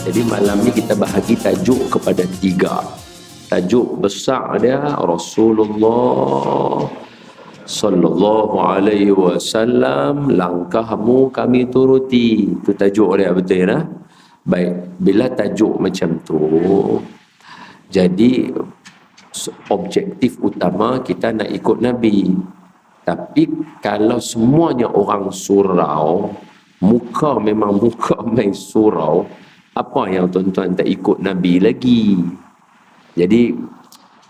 Jadi malam ni kita bahagi tajuk kepada 3. Tajuk besar dia Rasulullah sallallahu alaihi wasallam, langkahmu kami turuti. Itu tajuk dia, betul ya? Baik, bila tajuk macam tu, jadi objektif utama kita nak ikut Nabi. Tapi kalau semuanya orang surau, muka memang muka main surau, apa yang tuan-tuan tak ikut Nabi lagi? Jadi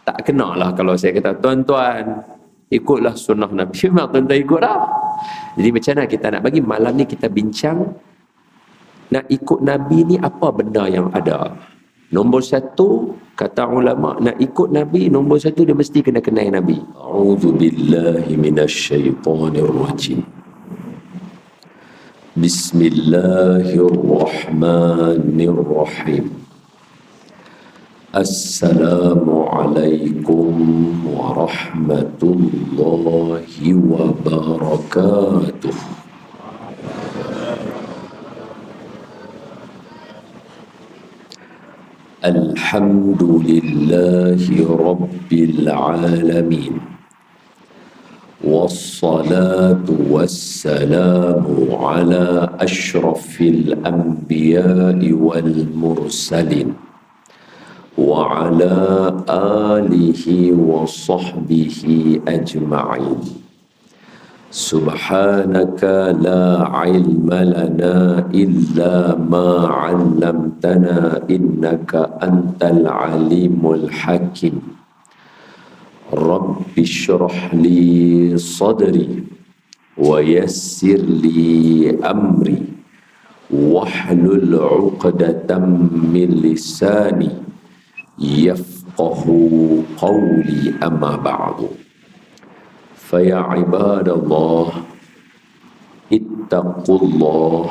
tak kenalah kalau saya kata tuan-tuan ikutlah sunnah Nabi, memang tuan-tuan ikut dah. Jadi macam mana kita nak bagi malam ni kita bincang nak ikut Nabi ni apa benda yang ada. Nombor 1, kata ulama, nak ikut Nabi, nombor 1 dia mesti kena kenal Nabi. A'udzubillahi minasyaitonirrajim. Bismillahirrahmanirrahim. Assalamualaikum warahmatullahi wabarakatuh. Alhamdulillahi Rabbil Alamin. Wassalatu wassalamu ala ashrafil anbiya'i wal mursalin wa ala alihi wa sahbihi ajma'in. Subhanaka la ilma lana illa ma 'allamtana innaka antal alimul hakim. Rabbi shrah li sadri wa yassir li amri wahlul 'uqdatam min lisani yafqahu qawli, amma ba'du. Faya ibadallah ittaqullah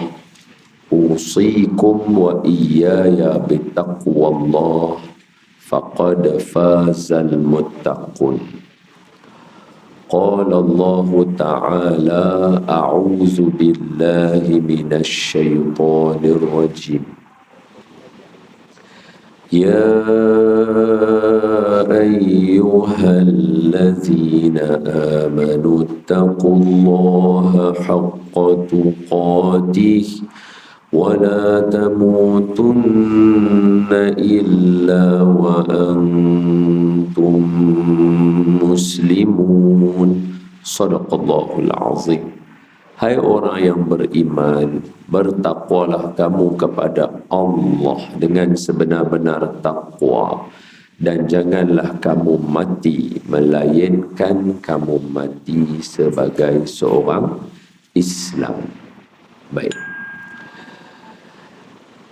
usikum wa iyaya bittaqwallah faqad fazal muttaqun. Qala Allah ta'ala a'udzu billahi minasy syaithanir rajim. Ya ayyuhalladzina amanu taqullaha haqqa tuqatih wa la tamutunna illa wa antum muslimun. Sadaqallahul azim. Hai orang yang beriman, bertakwalah kamu kepada Allah dengan sebenar-benar takwa, dan janganlah kamu mati melainkan kamu mati sebagai seorang Islam. Baik.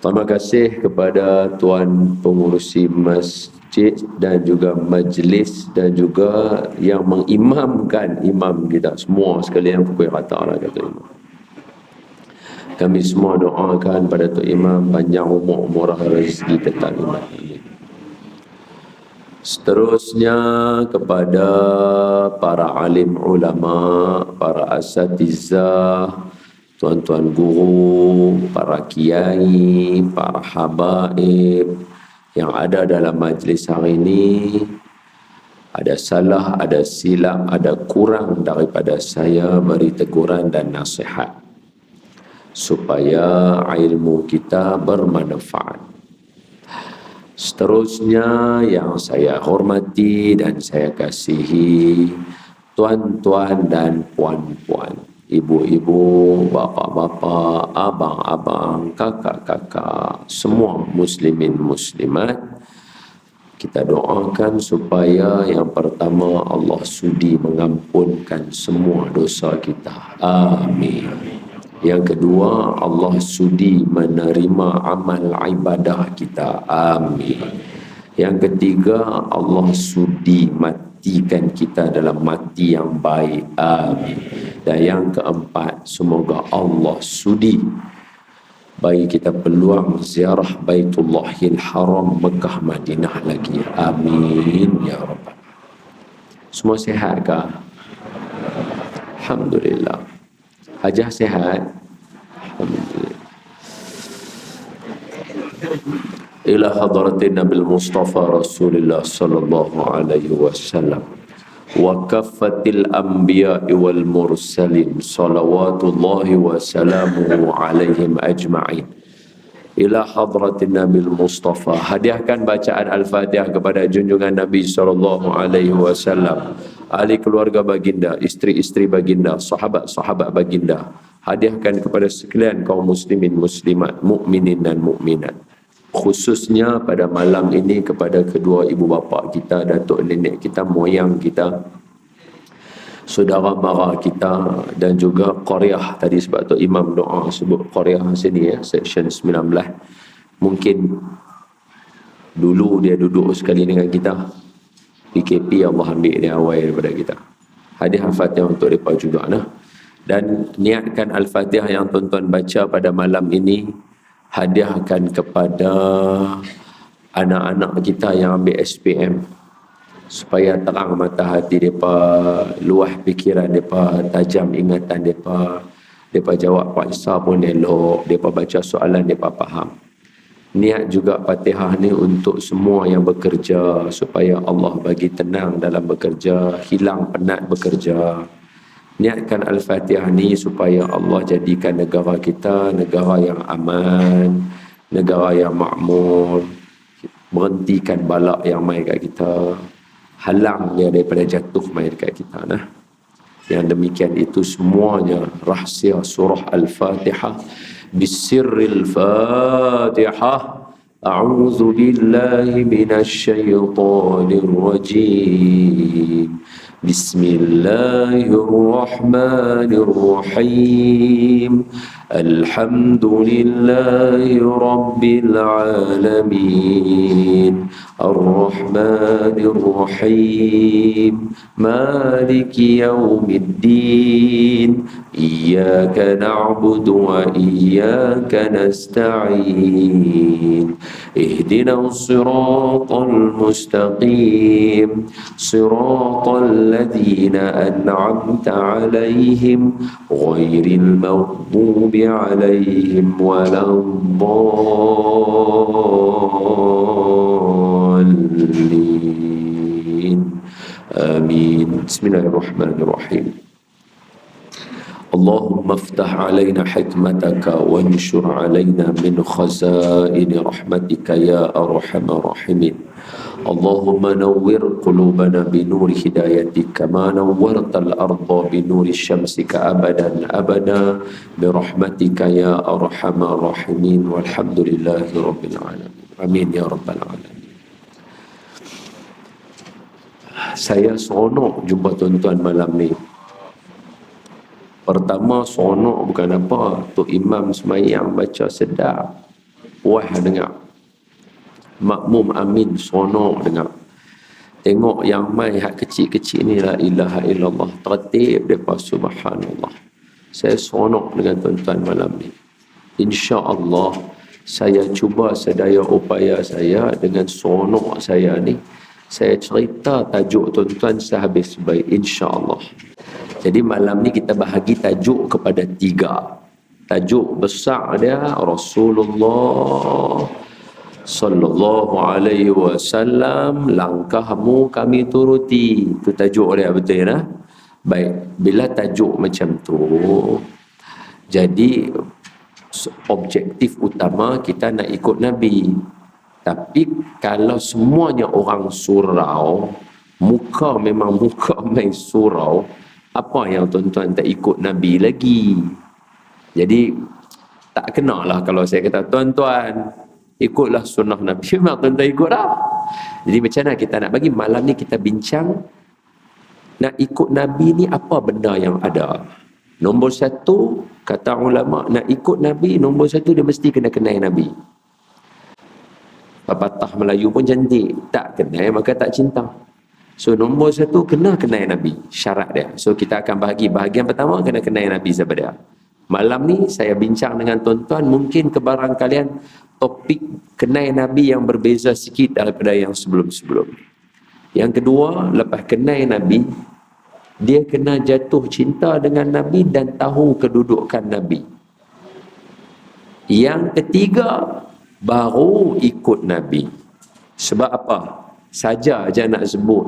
Terima kasih kepada Tuan Pengurusi Masjid dan juga majlis dan juga yang mengimamkan, imam kita semua sekalian pukul rata lah kata imam. Kami semua doakan pada Tok Imam panjang umur, murah rezeki tetap imam. Seterusnya kepada para alim ulama, para asatizah, tuan-tuan guru, para kiai, para habaib yang ada dalam majlis hari ini. Ada salah, ada silap, ada kurang daripada saya, beri teguran dan nasihat supaya ilmu kita bermanfaat. Seterusnya yang saya hormati dan saya kasihi tuan-tuan dan puan-puan, ibu-ibu, bapa-bapa, abang-abang, kakak-kakak, semua muslimin muslimat, kita doakan supaya yang pertama Allah sudi mengampunkan semua dosa kita. Amin. Yang kedua, Allah sudi menerima amal ibadah kita. Amin. Yang ketiga, Allah sudi matikan kita dalam mati yang baik. Amin. Dan yang keempat, semoga Allah sudi bagi kita peluang ziarah Baitullahil Haram Mekah Madinah lagi. Amin ya Rabbal. Semua sihat kah? Alhamdulillah. Hajah sihat? Alhamdulillah. ila hadratin Nabil Mustafa Rasulullah sallallahu alaihi wasallam wa kaffatil anbiya'i wal mursalin salawatullahi wa salamuhu alaihim ajma'in. Ila hadratin Nabil Mustafa, hadiahkan bacaan Al-Fatihah kepada junjungan Nabi sallallahu alaihi wasallam, ahli keluarga baginda, isteri-isteri baginda, sahabat-sahabat baginda. Hadiahkan kepada sekalian kaum muslimin muslimat, mukminin dan mukminat. Khususnya pada malam ini kepada kedua ibu bapa kita, datuk nenek kita, moyang kita, saudara mara kita, dan juga Qaryah tadi, sebab tu Imam doa sebut Qaryah sini ya, section 19. Mungkin dulu dia duduk sekali dengan kita, PKP Allah ambil dia awal daripada kita. Hadiah Al-Fatihah untuk mereka juga nah. Dan niatkan Al-Fatihah yang tuan-tuan baca pada malam ini, hadiahkan kepada anak-anak kita yang ambil SPM, supaya terang mata hati mereka, luah fikiran mereka, tajam ingatan mereka jawab paksa pun elok, mereka baca soalan mereka faham. Niat juga Fatihah ni untuk semua yang bekerja, supaya Allah bagi tenang dalam bekerja, hilang penat bekerja. Niatkan Al-Fatihah ni supaya Allah jadikan negara kita negara yang aman, negara yang makmur, berhentikan balak yang main kat kita, halang dia daripada jatuh main dekat kita nah. Yang demikian itu semuanya rahsia surah Al-Fatihah. Bisirril Fatihah. A'udzu billahi minasyaitonir rajim. Bismillahirrahmanirrahim. Alhamdulillahi rabbil alamin. Ar-Rahmanir Rahim. Maliki yaumiddin. Iyyaka na'budu wa iyyaka nasta'in. Ihdinas siratal mustaqim. Siratal ladzina an'amta 'alaihim ghairil maghdubi 'alaihim waladdallin. Amin. Bismillahirrahmanirrahim. Allahumma aftah alaina hikmataka wanshur alaina min khazaini rahmatika ya arhamar rahimin. Allahumma nawwir qulubana binuri hidayatika kama nawwartal arda binuri syamsika abadan abada birahmatika ya arhamar rahimin. Walhamdulillahi rabbil alamin. Amin ya rabbal alamin. Saya seronok jumpa tuan-tuan malam ni. Pertama seronok bukan apa, Tok Imam semayang baca sedap, wah dengar. Makmum amin seronok dengar. Tengok yang main hak kecil-kecil ni, la ilaha illallah, tertib depa, subhanallah. Saya seronok dengan tuan-tuan malam ni. InsyaAllah saya cuba sedaya upaya saya dengan seronok saya ni, saya cerita tajuk tuan-tuan sehabis baik, insyaAllah. Jadi malam ni kita bahagi tajuk kepada 3. Tajuk besar dia Rasulullah sallallahu alaihi wasallam, langkahmu kami turuti. Itu tajuk dia, betul ya? Baik, bila tajuk macam tu, jadi objektif utama kita nak ikut Nabi. Tapi kalau semuanya orang surau, muka memang muka main surau, apa yang tuan-tuan tak ikut Nabi lagi? Jadi tak kenalah kalau saya kata tuan-tuan ikutlah sunnah Nabi. Memang tuan-tuan ikut dah. Jadi macam mana kita nak bagi malam ni kita bincang, nak ikut Nabi ni apa benda yang ada. Nombor 1, kata ulama, nak ikut Nabi nombor 1 dia mesti kena kenal Nabi. Pepatah Melayu pun cantik, tak kenal maka tak cinta. So nombor 1 kena kenal Nabi, syarat dia. So kita akan bahagi bahagian pertama, kena kenal Nabi siapa dia. Malam ni saya bincang dengan tuan-tuan, mungkin kebarang kalian topik kenal Nabi yang berbeza sikit daripada yang sebelum-sebelum. Yang kedua, lepas kenal Nabi, dia kena jatuh cinta dengan Nabi dan tahu kedudukan Nabi. Yang ketiga, baru ikut Nabi. Sebab apa? Saja aja nak sebut.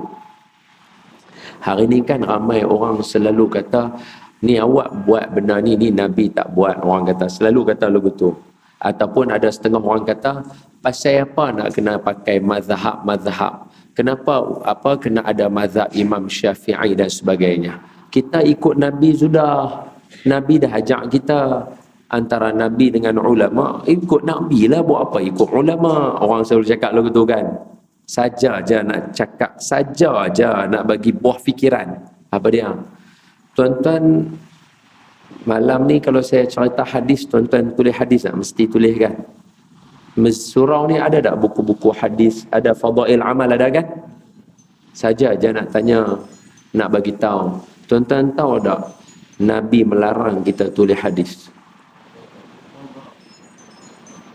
Hari ni kan ramai orang selalu kata, ni awak buat benda ni Nabi tak buat. Orang kata, selalu kata lagu tu. Ataupun ada setengah orang kata, pasal apa nak kena pakai mazhab-mazhab? Kenapa kena ada mazhab Imam Syafi'i dan sebagainya? Kita ikut Nabi sudah. Nabi dah ajak kita. Antara Nabi dengan ulama, ikut Nabi lah, buat apa ikut ulama? Orang selalu cakap lagu tu kan. Saja aja nak cakap, saja aja nak bagi buah fikiran. Apa dia? Tuan-tuan, malam ni kalau saya cerita hadis, tuan-tuan tulis hadis tak? Mesti tulis kan? Surau ni ada tak buku-buku hadis? Ada fadail amal ada kan? Saja aja nak tanya, nak bagi tahu. Tuan-tuan tahu tak Nabi melarang kita tulis hadis?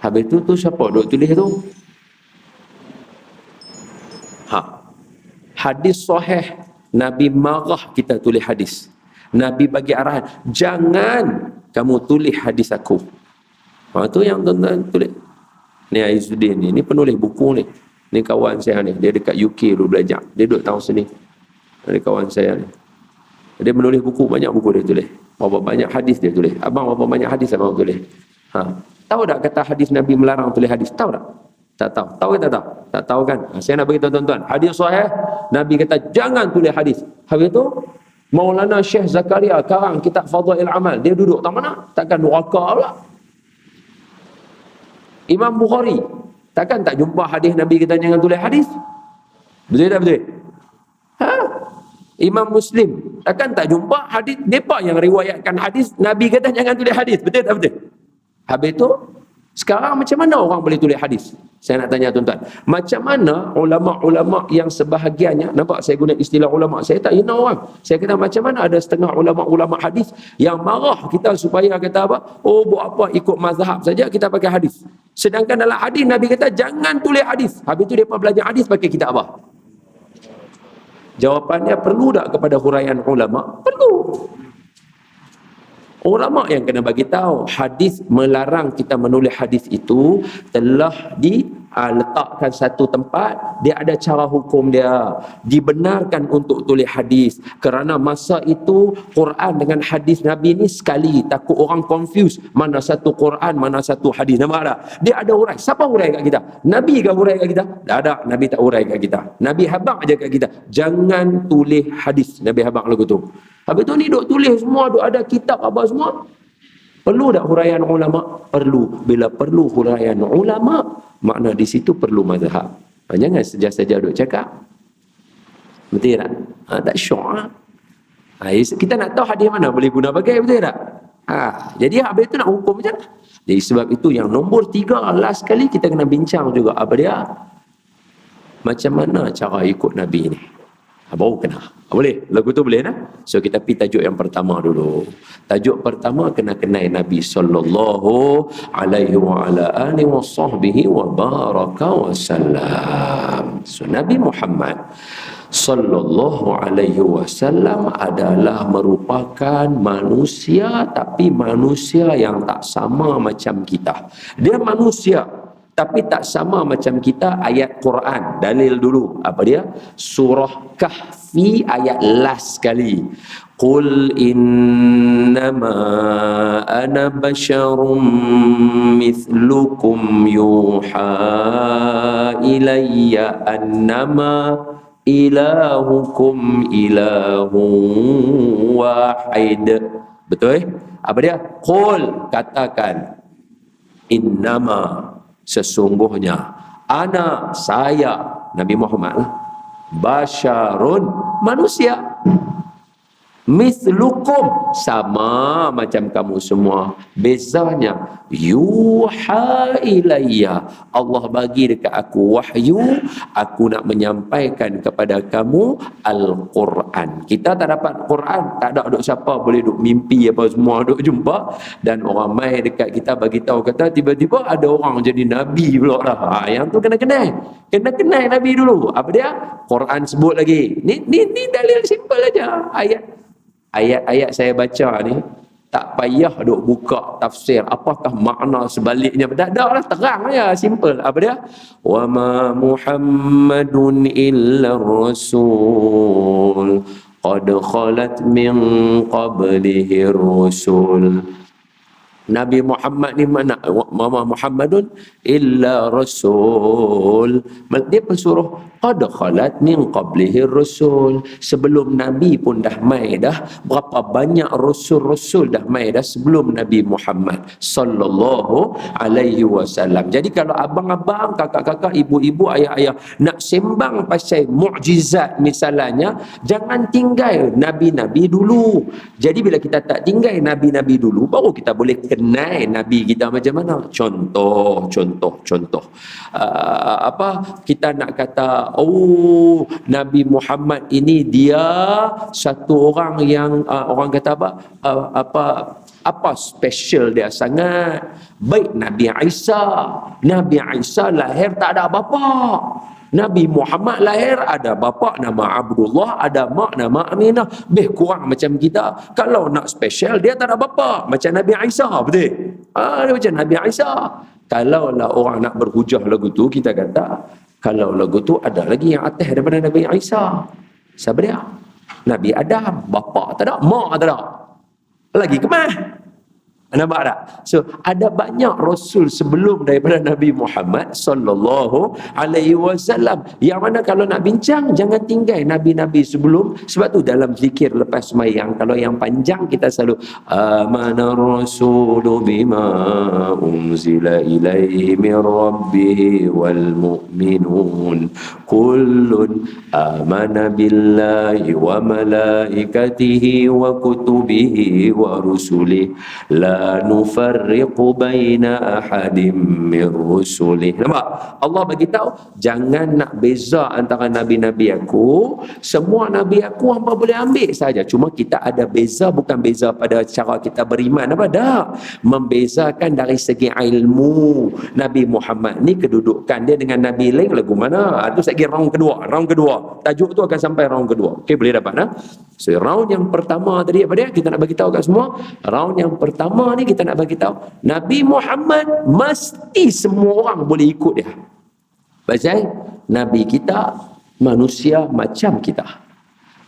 Habis tu siapa duk tulis tu? Hadis sahih, Nabi marah kita tulis hadis. Nabi bagi arahan, jangan kamu tulis hadis aku. Tu yang tuan-tuan tulis. Ni Aizuddin ni penulis buku ni. Ni kawan saya ni, dia dekat UK dulu belajar. Dia duduk tahun sini. Ni kawan saya ni. Dia menulis buku, banyak buku dia tulis. Berapa banyak hadis dia tulis. Abang berapa banyak hadis abang tulis? Tahu tak kata hadis Nabi melarang tulis hadis? Tahu tak? Tak tahu. Tahu ke tak tahu? Tak tahu kan? Saya nak beritahu tuan-tuan. Hadis sahih, Nabi kata jangan tulis hadis. Habis tu Maulana Syekh Zakaria karang kitab Fadail Amal. Dia duduk tak mana? Takkan neraka pula. Imam Bukhari takkan tak jumpa hadis Nabi kata jangan tulis hadis? Betul tak betul? Imam Muslim takkan tak jumpa hadis depa yang riwayatkan hadis Nabi kata jangan tulis hadis? Betul tak betul? Habis tu sekarang macam mana orang boleh tulis hadis? Saya nak tanya tuan-tuan, macam mana ulama-ulama yang sebahagiannya, nampak saya guna istilah ulama, saya tak hina orang. Saya kata macam mana ada setengah ulama-ulama hadis yang marah kita supaya kata apa? Oh, buat apa ikut mazhab saja kita pakai hadis. Sedangkan dalam hadis Nabi kata jangan tulis hadis. Habis tu depa belajar hadis pakai kitab apa? Jawapannya, perlu tak kepada huraian ulama? Perlu. Ulama yang kena bagi tahu hadis melarang kita menulis hadis itu telah diletakkan satu tempat, dia ada cara hukum dia, dibenarkan untuk tulis hadis kerana masa itu Quran dengan hadis Nabi ni sekali, takut orang confuse mana satu Quran mana satu hadis. Nampak tak? Dia ada hurai. Siapa hurai kat kita? Nabi ke hurai kat kita? Tak ada. Nabi tak hurai kat kita. Nabi habaq aja kat kita, jangan tulis hadis. Nabi habaq lagu tu. Habis tu ni duk tulis semua, duk ada kitab apa semua. Perlu tak huraian ulama? Perlu. Bila perlu huraian ulama, makna di situ perlu mazhab. Jangan saja-saja duk cakap. Betul tak? Tak syok. Kita nak tahu hadis mana boleh guna pakai, betul tak? Jadi habis tu nak hukum macam mana? Jadi sebab itu yang nombor 3 last kali kita kena bincang juga. Apa dia? Macam mana cara ikut Nabi ni? Baru kena. Boleh? Lagu tu boleh tak? So kita pergi tajuk yang pertama dulu. Tajuk pertama kena kenal Nabi sallallahu alaihi wa ala alihi wa sahbihi wa baraka wa sallam. So Nabi Muhammad sallallahu alaihi wasallam adalah merupakan manusia, tapi manusia yang tak sama macam kita. Dia manusia tapi tak sama macam kita. Ayat Quran, dalil dulu. Apa dia? Surah Kahfi ayat last sekali. Qul innama ana basyarum mithlukum yuha ilayya annama ilahukum ilahun wahid. Betul? Apa dia? Qul, katakan, innama, sesungguhnya, ana, saya, Nabi Muhammad, basyarun, manusia, mislukum, sama macam kamu semua. Bezanya, yuha ilayya, Allah bagi dekat aku wahyu, aku nak menyampaikan kepada kamu Al-Quran. Kita tak dapat Quran, tak ada duk siapa boleh duk mimpi apa semua duk jumpa, dan orang mai dekat kita bagi tahu kata tiba-tiba ada orang jadi nabi pula dah. Yang tu kena kenal nabi dulu. Apa dia? Quran sebut lagi. Ni dalil simple aja. Ayat-ayat saya baca ni, Tak payah duk buka tafsir apakah makna sebaliknya. Dah lah, terang ya, simple. Apa dia? Wa ma Muhammadun illa rasul qad khalat min qablihi rusul. Nabi Muhammad ni mana? Mama Muhammadun illa rasul. Dia pensuruh qad khalat min qablihi rasul. Sebelum Nabi pun dah mai dah. Berapa banyak rasul-rasul dah mai dah sebelum Nabi Muhammad sallallahu alaihi wasallam. Jadi kalau abang-abang, kakak-kakak, ibu-ibu, ayah-ayah nak sembang pasal mukjizat misalnya, jangan tinggal nabi-nabi dulu. Jadi bila kita tak tinggal nabi-nabi dulu, baru kita boleh kenal Nabi kita macam mana. Contoh. Kita nak kata, oh, Nabi Muhammad ini dia satu orang yang orang kata apa special dia sangat. Baik Nabi Isa lahir tak ada bapa. Nabi Muhammad lahir ada bapa nama Abdullah, ada mak nama Aminah. Kurang macam kita. Kalau nak special, dia tak ada bapa. Macam Nabi Isa, betul? Dia macam Nabi Isa. Kalau lah orang nak berhujah lagu tu, kita kata, kalau lagu tu ada lagi yang atas daripada Nabi Isa. Siapa dia? Nabi Adam. Bapa tak ada, mak tak ada. Lagi kemah? Nampak tak? So, ada banyak rasul sebelum daripada Nabi Muhammad sallallahu alaihi wasallam. Yang mana kalau nak bincang, jangan tinggal nabi-nabi sebelum. Sebab tu dalam zikir lepas sembahyang, kalau yang panjang kita selalu amana rasulu bima unzila ilaihi min rabbih wal mu'minun kullun amana billahi wa malaikatihi wa kutubihi wa rusulih la nufarriqu baina ahadim min rusulih. Nampak? Allah bagi tahu jangan nak beza antara nabi-nabi aku. Semua nabi aku hangpa boleh ambil saja. Cuma kita ada beza, bukan beza pada cara kita beriman apa dah. Membezakan dari segi ilmu. Nabi Muhammad ni kedudukan dia dengan nabi lain lagu mana? Itu saya kira round kedua. Tajuk tu akan sampai round kedua. Okey, boleh dapat nah? So round yang pertama tadi apa dia? Kita nak bagi tahu kat semua. Round yang pertama ni kita nak bagi tahu Nabi Muhammad mesti semua orang boleh ikut dia. Pasal Nabi kita manusia macam kita.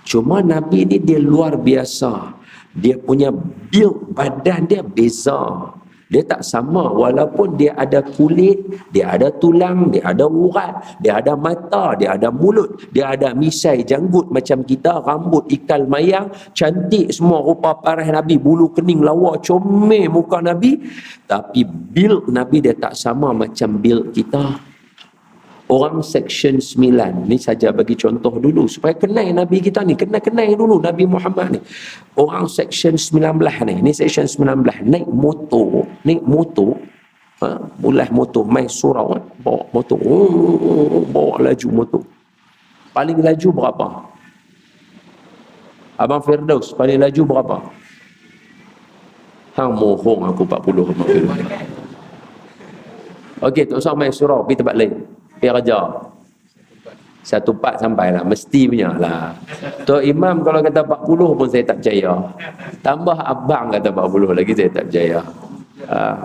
Cuma Nabi ni dia luar biasa. Dia punya build badan dia beza. Dia tak sama, walaupun dia ada kulit, dia ada tulang, dia ada urat, dia ada mata, dia ada mulut, dia ada misai janggut macam kita, rambut ikal mayang, cantik semua rupa parah Nabi, bulu kening lawa, comel muka Nabi. Tapi build Nabi dia tak sama macam build kita. Orang section 9 ni saja bagi contoh dulu supaya kenal Nabi kita ni, kenal dulu Nabi Muhammad ni. Orang section 19 ni section 19 naik motor, bulah motor main surau, bawa motor, bawa laju motor. Paling laju berapa? Abang Firdaus paling laju berapa? Hang mohong aku 40 km. Okey, tak usah main surau, pergi tempat lain. Kerja 1.4 sampai lah, mesti punya lah. Tok Imam kalau kata 40 pun saya tak percaya. Tambah abang kata 40 lagi saya tak percaya.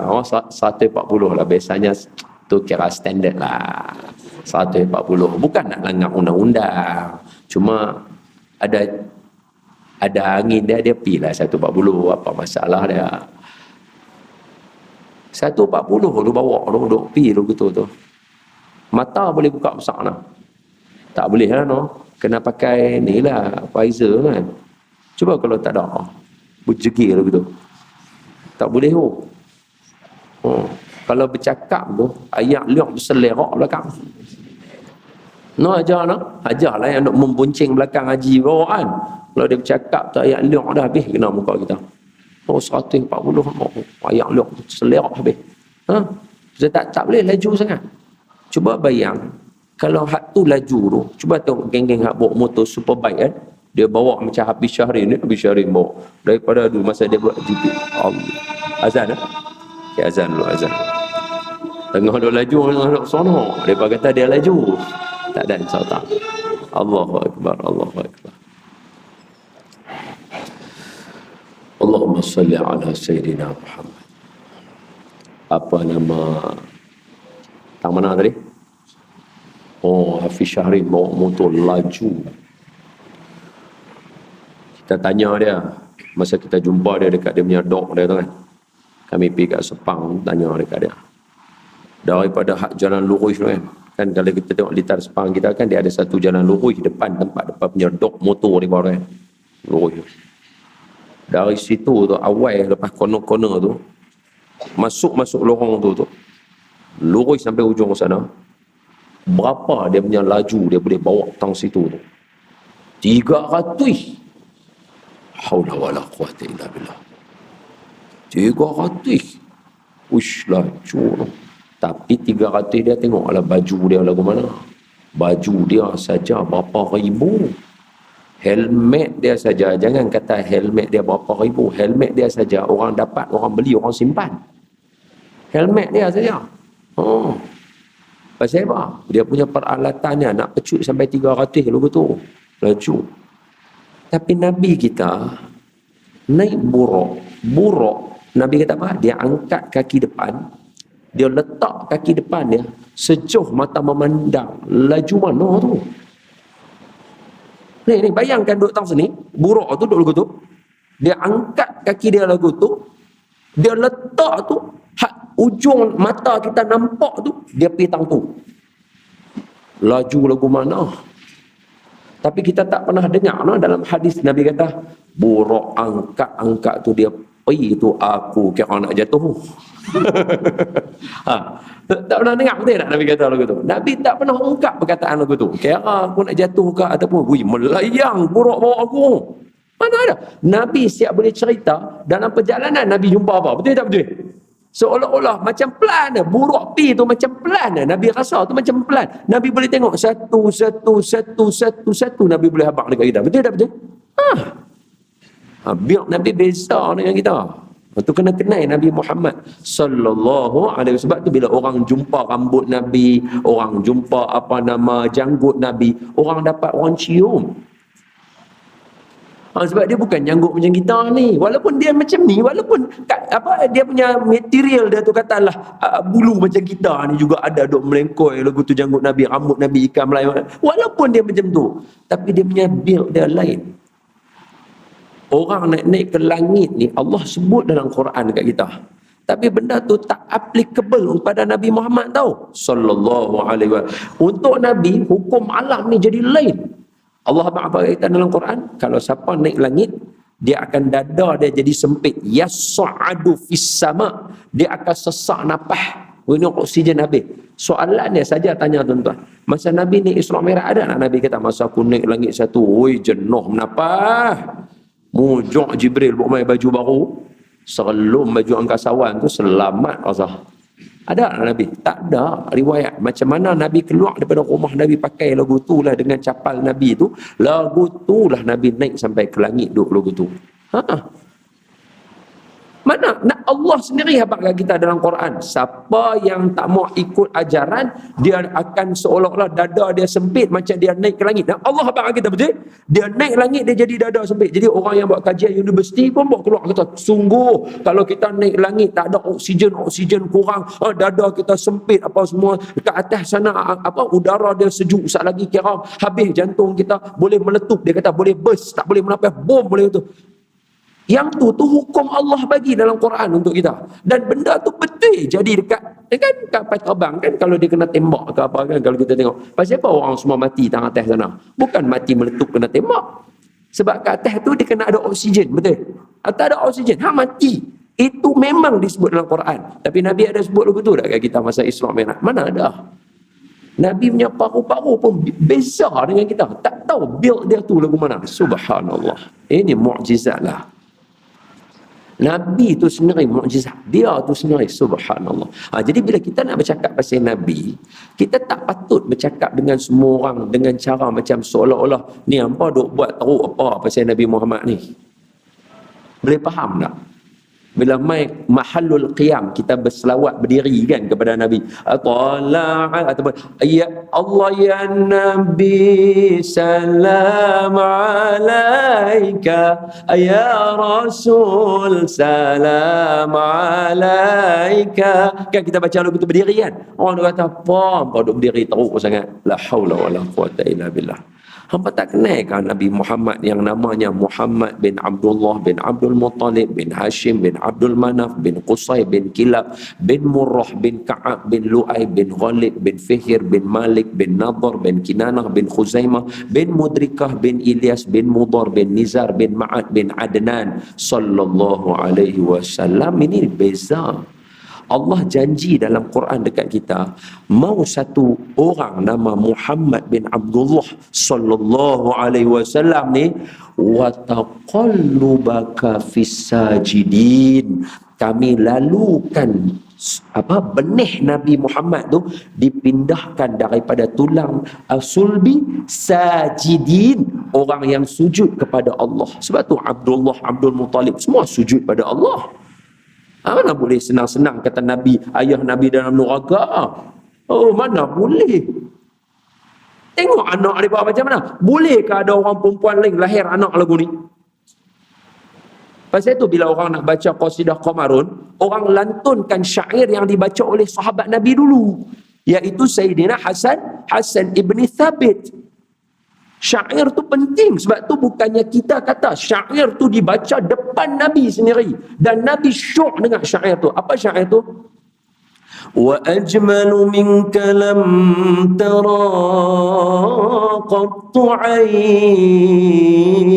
Orang 140 lah biasanya tu kira standard lah. 140 bukan nak langgar undang-undang, cuma ada angin dia pi lah 140, apa masalah dia. 140 lu bawa lu duk pi lu gitu tu. Mata boleh buka besar lah. Tak boleh lah no. Kena pakai ni lah, Pfizer kan. Cuba kalau tak ada, berjegir gitu. Tak boleh Kalau bercakap tu, ayat liuk berselerak belakang. No ajar no. Ajar lah yang nak membonceng belakang haji bawah kan. Kalau dia bercakap tu ayat liuk dah habis kena muka kita. 140 ayat liuk berselerak habis. Tak boleh laju sangat. Cuba bayang, kalau hak tu laju tu, cuba tengok geng-geng hak bawa motor superbike kan, dia bawa macam Habis Syahrin bawa. Daripada dulu masa dia buat GP. Allah. Azan Okay, azan dulu, azan. Tengah dia laju, nak sono. Mereka kata dia laju. Tak ada insya-Allah. Allahu Akbar, Allahu Akbar. Allahumma salli ala Sayyidina Muhammad. Apa nama tang mana tadi? Oh, Hafiz Syahrin bawa motor laju. Kita tanya dia, masa kita jumpa dia dekat dia punya dok dia tu kan. Kami pergi kat Sepang, tanya dekat dia. Daripada hak jalan lurus tu kan. Kan kalau kita tengok litar Sepang kita kan, dia ada satu jalan lurus depan tempat depan punya dok motor di bawah kan. Lurus. Dari situ tu awal lepas corner-corner tu, masuk lorong tu lurus sampai ujung sana. Berapa dia punya laju dia boleh bawa tang situ tu? 300. Haula wala quwata illa billah. 300. Uish, laju tu. Tapi 300 dia tengoklah baju dia lagu mana. Baju dia saja berapa ribu. Helmet dia saja, jangan kata helmet dia berapa ribu. Helmet dia saja orang dapat, orang beli, orang simpan. Helmet dia saja. Oh. Pasal apa? Dia punya peralatannya nak pecut sampai 300 lagu tu. Laju. Tapi Nabi kita naik buruk. Buruk, Nabi kata apa? Dia angkat kaki depan. Dia letak kaki depan dia sejauh mata memandang. Laju mana tu? Ni bayangkan duduk tang sini, buruk tu duduk lagu tu. Dia angkat kaki dia lagu tu. Dia letak tu, hak ujung mata kita nampak tu, dia pergi tang tu. Laju lagu mana? Tapi kita tak pernah dengar dalam hadis Nabi kata, buruk angkat tu dia pergi tu aku kira nak jatuh. Tak pernah dengar betul tak Nabi kata lagu tu? Nabi tak pernah ungkap perkataan lagu tu. Kira aku nak jatuh ke ataupun melayang buruk bawa aku. Mana ada? Nabi siap boleh cerita dalam perjalanan Nabi jumpa apa. Betul tak betul? Seolah-olah macam pelan dah. Buruk pi tu macam pelan dah. Nabi rasa tu macam pelan. Nabi boleh tengok satu. Nabi boleh habaq dekat kita. Betul tak betul? Biar Nabi beza dengan kita. Itu kena kenal Nabi Muhammad sallallahu alaihi wasallam. Sebab tu bila orang jumpa rambut Nabi, orang jumpa janggut Nabi, orang dapat orang cium. Sebab dia bukan janggut macam kita ni. Walaupun dia macam ni, walaupun dia punya material dia tu katalah bulu macam kita ni juga ada duk melengkoi lagu tu janggut Nabi, rambut Nabi ikan Melayu. Walaupun dia macam tu, tapi dia punya build dia lain. Orang naik ke langit ni Allah sebut dalam Quran dekat kita. Tapi benda tu tak applicable kepada Nabi Muhammad tau. Sallallahu alaihi wasallam. Untuk Nabi, hukum alam ni jadi lain. Allah berkata dalam Quran, kalau siapa naik langit, dia akan dada dia jadi sempit. Yas'adu fis sama. Dia akan sesak nafas. Ini oksigen habis. Soalan dia saja tanya tuan-tuan. Masa Nabi naik Isra Mi'raj ada tak Nabi kata masa aku naik langit satu, oi jenuh menapah. Mujur Jibril buat main baju baru. Serelum baju angkasawan tu selamat rasa. Ada tak Nabi? Tak ada riwayat. Macam mana Nabi keluar daripada rumah Nabi pakai lagu tu lah dengan capal Nabi tu. Lagu tu lah Nabi naik sampai ke langit duk lagu tu. Mana? Allah sendiri habaq kat kita dalam Quran. Siapa yang tak mau ikut ajaran, dia akan seolah-olah dada dia sempit macam dia naik ke langit. Allah habaq kat kita betul? Dia naik langit, dia jadi dada sempit. Jadi orang yang buat kajian universiti pun buat keluar kata, sungguh kalau kita naik langit tak ada oksigen kurang, dada kita sempit apa semua. Dekat atas sana udara dia sejuk sat lagi kira habis jantung kita boleh meletup. Dia kata boleh burst, tak boleh menapis, bom boleh tu. Yang tu hukum Allah bagi dalam Quran untuk kita. Dan benda tu betul jadi dekat kapal terbang kan, kalau dia kena tembak ke apa kan, kalau kita tengok. Pasal apa orang semua mati tang atas sana? Bukan mati meletup kena tembak. Sebab kat atas tu dia kena ada oksigen, betul? Atau ada oksigen, mati. Itu memang disebut dalam Quran. Tapi Nabi ada sebut lagu tu tak kat kita masa Isra Mi'raj? Mana ada? Nabi punya paru-paru pun beza dengan kita. Tak tahu build dia tu lagu mana. Subhanallah. Ini mukjizat lah. Nabi tu sendiri mukjizat. Dia tu sendiri subhanallah. Jadi bila kita nak bercakap pasal Nabi, kita tak patut bercakap dengan semua orang dengan cara macam seolah-olah ni hampa duk buat tahu apa pasal Nabi Muhammad ni. Boleh faham tak? Bila mai mahallul qiyam, kita berselawat berdiri kan kepada Nabi. Tala'a ataupun ya Allah ya Nabi salam alaika, ya Rasul salam alaika. Kan kita baca lagu tu berdiri kan. Orang kata apa? Kau duduk berdiri teruk sangat. La haula wala quwata illa billah. Hampa tak kenal kan Nabi Muhammad yang namanya Muhammad bin Abdullah bin Abdul Muttalib bin Hashim bin Abdul Manaf bin Qusay bin Kilab bin Murrah bin Ka'ab bin Lu'ay bin Ghalib bin Fihir bin Malik bin Nadhr bin Kinanah bin Khuzaimah bin Mudrikah bin Ilyas bin Mudar bin Nizar bin Ma'ad bin Adnan sallallahu alaihi wasallam. Ini beza. Allah janji dalam Quran dekat kita, mau satu orang nama Muhammad bin Abdullah sallallahu alaihi wasallam ni, wa taqallubaka fis sajidin, kami lalukan benih Nabi Muhammad tu dipindahkan daripada tulang sulbi sajidin, orang yang sujud kepada Allah. Sebab tu Abdullah, Abdul Muttalib semua sujud pada Allah. Mana boleh senang-senang kata Nabi, ayah Nabi dalam neraka? Oh, mana boleh. Tengok anak dia buat macam mana. Bolehkah ada orang perempuan lain lahir anak lagu ni? Pasal itu bila orang nak baca qasidah Qamarun, orang lantunkan syair yang dibaca oleh sahabat Nabi dulu, iaitu Sayyidina Hasan ibni Thabit. Syair tu penting, sebab tu bukannya kita kata syair tu dibaca depan Nabi sendiri dan Nabi syok dengan syair tu. Apa syair tu? Wa ajmalu minka lam tara qattu aynun,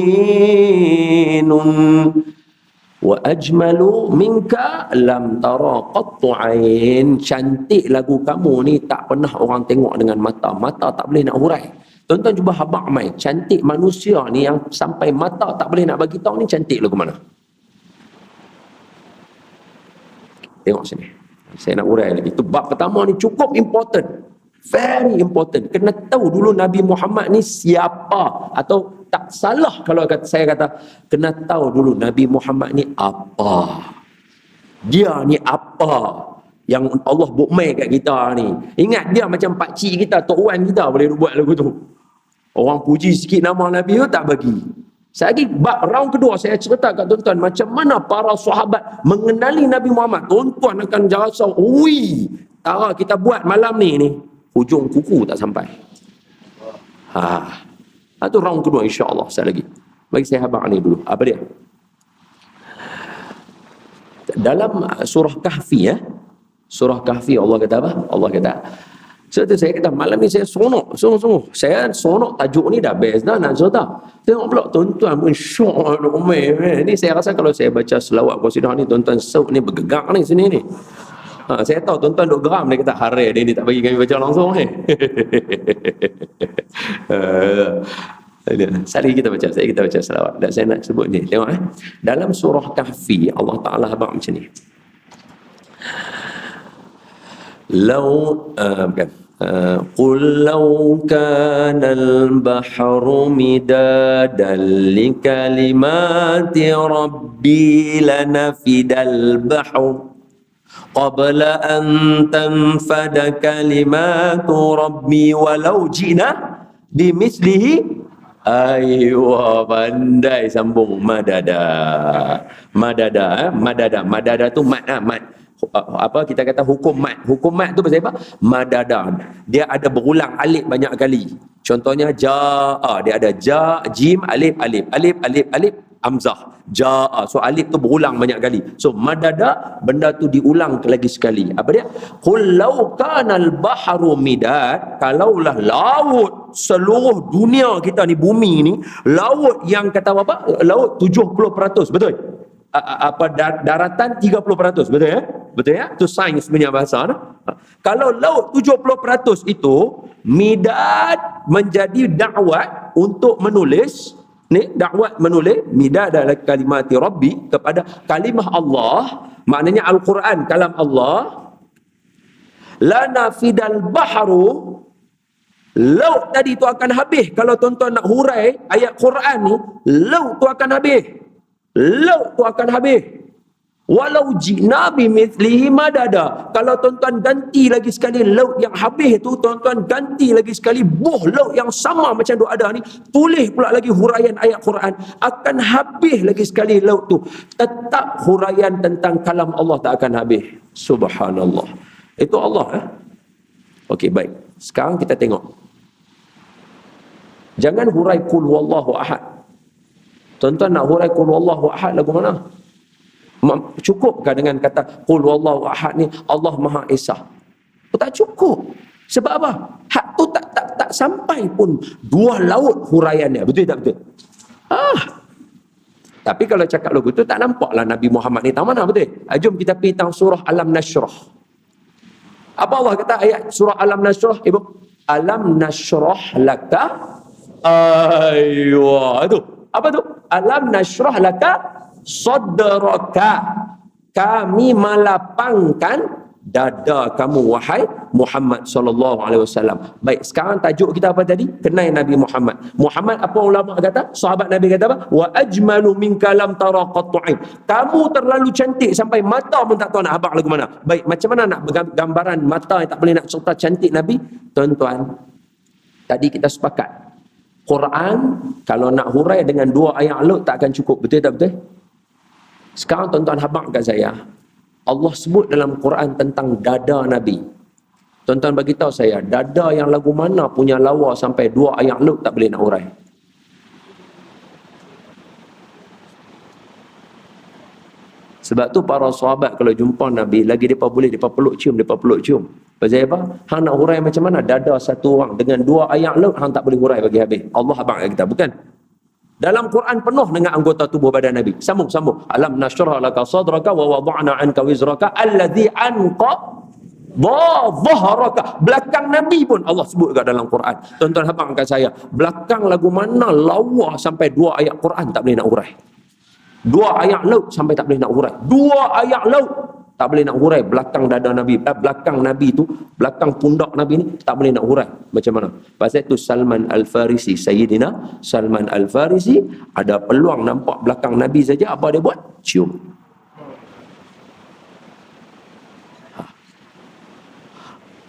wa ajmalu minka lam tara qattu ain. Cantik lagu kamu ni tak pernah orang tengok dengan mata. Mata tak boleh nak hurai. Tuan-tuan cuba habaq mai, cantik manusia ni yang sampai mata tak boleh nak bagi tahu ni cantik lagu mana? Tengok sini. Saya nak urai lagi. Itu bab pertama ni cukup important. Very important. Kena tahu dulu Nabi Muhammad ni siapa. Atau tak salah kalau saya kata kena tahu dulu Nabi Muhammad ni apa. Dia ni apa yang Allah bukmai kat kita ni. Ingat dia macam pakcik kita, Tok Wan kita boleh buat lagu tu. Orang puji sikit nama Nabi tu tak bagi. Lagi bab round kedua saya cerita kat tuan-tuan macam mana para sahabat mengenali Nabi Muhammad. Tuan-tuan akan rasa, ui, tara kita buat malam ni hujung kuku tak sampai. Itu round kedua insya-Allah. Saya lagi bagi saya habaq ni dulu. Apa dia? Dalam surah Kahfi surah Kahfi Allah kata apa? Allah kata, so saya kata malam ni saya seronok sungguh-sungguh. Saya seronok, tajuk ni dah best dah nak cerita. Tengok pula tuan-tuan pun syok ni. Saya rasa kalau saya baca selawat qasidah ni, tuan-tuan saut ni bergegak ni sini ni. Saya tahu tuan-tuan duk geram, dia kata hari dia ni tak bagi kami baca langsung ni. Sekali kita baca selawat. Dan saya nak sebut ni. Tengok dalam surah Kahfi Allah Ta'ala habaq macam ni. قل لو كان البحر مدادا لكلمات ربي لنفد البحر قبل أن تنفد كلمات ربي ولو جئنا بمثله. Aywa, pandai sambung. Madada tu mat. Apa kita kata hukum mat tu pasal apa? Madada, dia ada berulang alif banyak kali. Contohnya jaa, dia ada ja, jim, alif, hamzah, jaa. So alif tu berulang banyak kali. So madada, benda tu diulang lagi sekali. Apa dia? Qul law kanal bahru midad, kalaulah laut seluruh dunia kita ni, bumi ni, laut yang kata apa? Laut 70%, betul? Daratan 30%, betul ya? Betul ya? Itu sains punya bahasa. Kalau laut 70% itu midad menjadi dakwat untuk menulis midad adalah kalimati Rabbi, kepada kalimah Allah, maknanya Al-Quran, kalam Allah. Lana fidal bahru, laut tadi tu akan habis. Kalau tuan-tuan nak hurai ayat Quran ni, laut tu akan habis. Walau ji'na bimithlihi madada. Kalau tuan-tuan ganti lagi sekali laut yang habis tu, tuan-tuan ganti lagi sekali laut yang sama macam duk ada ni, tulis pula lagi huraian ayat Quran, akan habis lagi sekali laut tu, tetap huraian tentang kalam Allah tak akan habis. Subhanallah. Itu Allah. Okey, baik. Sekarang kita tengok. Jangan hurai qul huwallahu ahad. Tuan-tuan nak hurai qul huwallahu ahad lagu mana? Cukupkah dengan kata qul huwallahu ahad ni Allah Maha Esa? Tak cukup. Sebab apa? Hak tu tak sampai pun 2 laut huraiannya. Betul tak betul? Tapi kalau cakap lagu tu tak nampaklah Nabi Muhammad ni tahu mana, betul? Jom kita pergi tang surah Alam Nashrah. Apa Allah kata ayat surah Alam Nashrah, Ibu? Alam nashrah laka. Aywa tu. Apa tu? Alam nashrah laka sadraka. Kami melapangkan dada kamu wahai Muhammad sallallahu alaihi wasallam. Baik, sekarang tajuk kita apa tadi? Kenai Nabi Muhammad. Muhammad, apa ulama kata? Sahabat Nabi kata apa? Wa ajmalu minka lam tara qat'in. Kamu terlalu cantik sampai mata pun tak tahu nak habaq lagu mana. Baik, macam mana nak gambaran mata yang tak boleh nak cerita cantik Nabi? Tuan-tuan, tadi kita sepakat Quran kalau nak hurai dengan 2 ayat aluk tak akan cukup. Betul tak betul? Sekarang tuan-tuan habaq kat saya, Allah sebut dalam Quran tentang dada Nabi. Tuan-tuan bagi tahu saya, dada yang lagu mana punya lawa sampai 2 ayat aluk tak boleh nak hurai? Sebab tu para sahabat kalau jumpa Nabi, lagi mereka boleh, mereka peluk cium. Pasal apa? Hang nak hurai macam mana? Dada satu orang dengan 2 ayat laut, hang tak boleh hurai bagi habis. Allah abang kita, bukan? Dalam Quran penuh dengan anggota tubuh badan Nabi. Sambung. Alam nashrah laka sadraka wa wada'na anka wizraka alladhi anqa dhahraka. Belakang Nabi pun Allah sebut kat dalam Quran. Tuan-tuan abang kat saya, belakang lagu mana lawa sampai 2 ayat Quran tak boleh nak hurai? 2 ayat laut sampai tak boleh nak hurai. 2 ayat laut tak boleh nak hurai belakang dada Nabi, belakang Nabi tu, belakang pundak Nabi ni tak boleh nak hurai. Macam mana? Pasal itu Salman Al-Farisi, Sayyidina Salman Al-Farisi ada peluang nampak belakang Nabi saja, apa dia buat? Cium.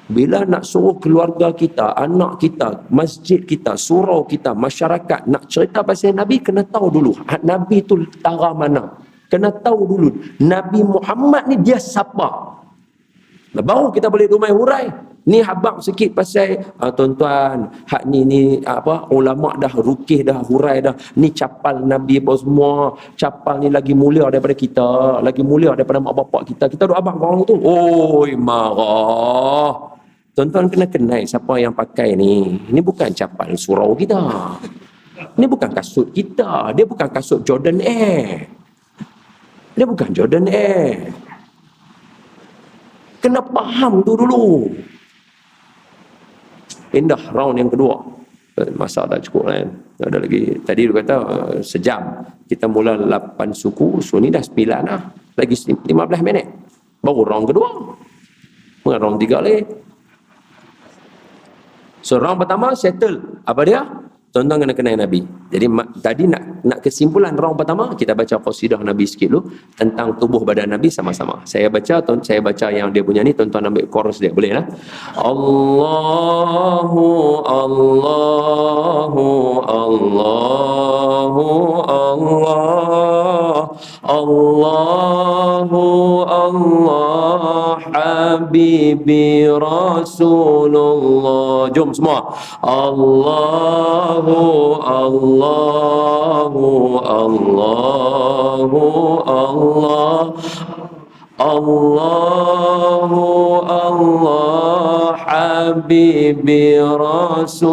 Bila nak suruh keluarga kita, anak kita, masjid kita, surau kita, masyarakat nak cerita pasal Nabi, kena tahu dulu Nabi tu tara mana. Kena tahu dulu Nabi Muhammad ni dia siapa. Baru kita boleh rumai hurai. Ni habaq sikit pasal tuan-tuan, hak ni apa, ulama dah rukih dah, hurai dah. Ni capal Nabi apa semua. Capal ni lagi mulia daripada kita, lagi mulia daripada mak bapak kita. Kita duk abang orang tu. Oi, marah. Tuan-tuan kena kenal siapa yang pakai ni. Ini bukan capal surau kita. Ini bukan kasut kita. Dia bukan kasut Jordan Air. Dia bukan Jordan Air. Kena faham tu dulu. Pindah round yang kedua. Masa dah cukup kan. Ada lagi. Tadi dia kata sejam. Kita mula 8 suku. So ni dah 9 lah. Lagi 15 minit. Baru round kedua. Bukan round 3 lagi. So round pertama settle. Apa dia? Tuan-tuan kena kenal Nabi. Jadi tadi nak kesimpulan round pertama, kita baca qasidah Nabi sikit dulu tentang tubuh badan Nabi sama-sama. Saya baca yang dia punya ni, tuan-tuan ambil chorus dia, boleh lah. Allahu Allahu Allahu Allah Allahu Allah Habibi Rasulullah. Jom semua. Allahu Allahu Allahu Allah Allahu Allah Habibi Rasulullah.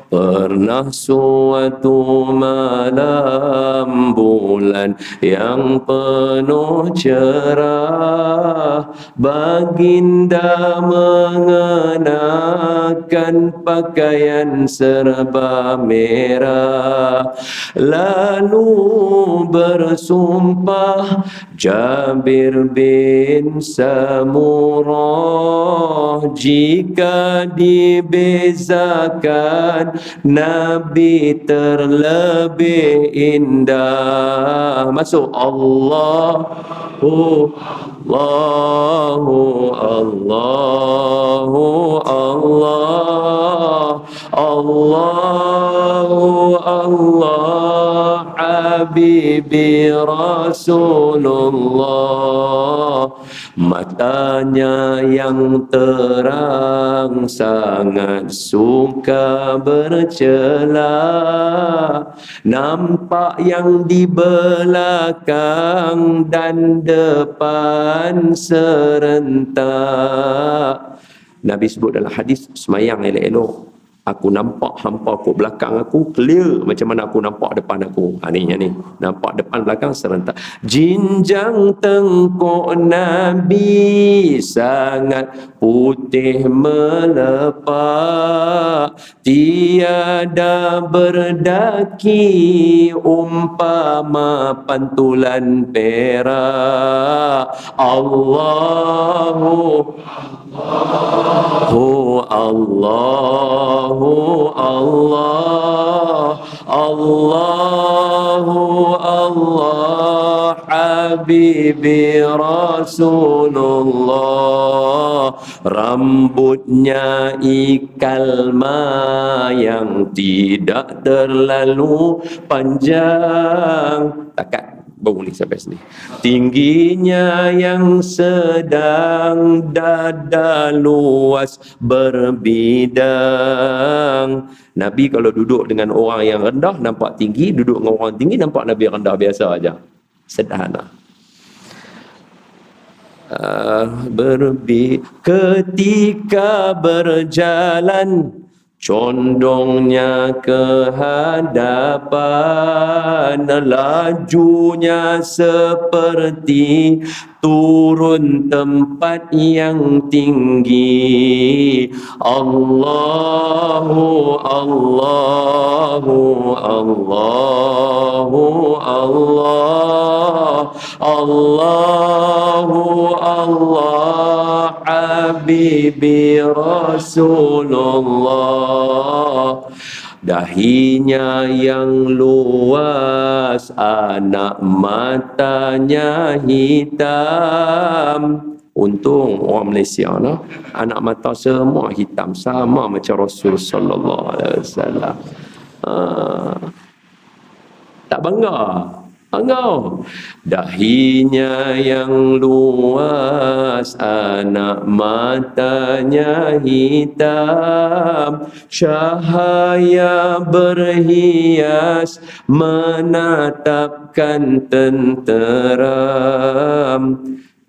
Pernah suatu malam bulan yang penuh cerah, baginda mengenakan pakaian serba merah. Lalu bersumpah Jabir bin Samurah, jika dibezakan, Nabi terlebih indah. Masuk. Allahu Allah, Allah, Habibi Rasulullah. Matanya yang terang sangat suka bercela, nampak yang di belakang dan depan serentak. Nabi sebut dalam hadis, semayang elok-elok, aku nampak hampa aku belakang aku clear macam mana aku nampak depan aku. Ni nampak depan belakang serentak. Jinjang tengkuk Nabi sangat putih melepak, tiada berdaki umpama pantulan perak. Allahu Allah, Allah, Habibi Rasulullah. Rambutnya ikalma yang tidak terlalu panjang. Takat baru ni sampai sini. Tingginya yang sedang, dada luas berbidang. Nabi kalau duduk dengan orang yang rendah nampak tinggi, duduk dengan orang tinggi nampak Nabi rendah biasa aja. Sederhana. Ketika berjalan, condongnya ke hadapan, lajunya seperti turun tempat yang tinggi. Allahu Allah, Habibi Rasulullah. Dahinya yang luas, anak matanya hitam. Untung orang Malaysia lah, anak mata semua hitam sama macam Rasul sallallahu alaihi wasallam. Tak bangga. Engkau dahinya yang luas, anak matanya hitam, cahaya berhias menatapkan tenteram.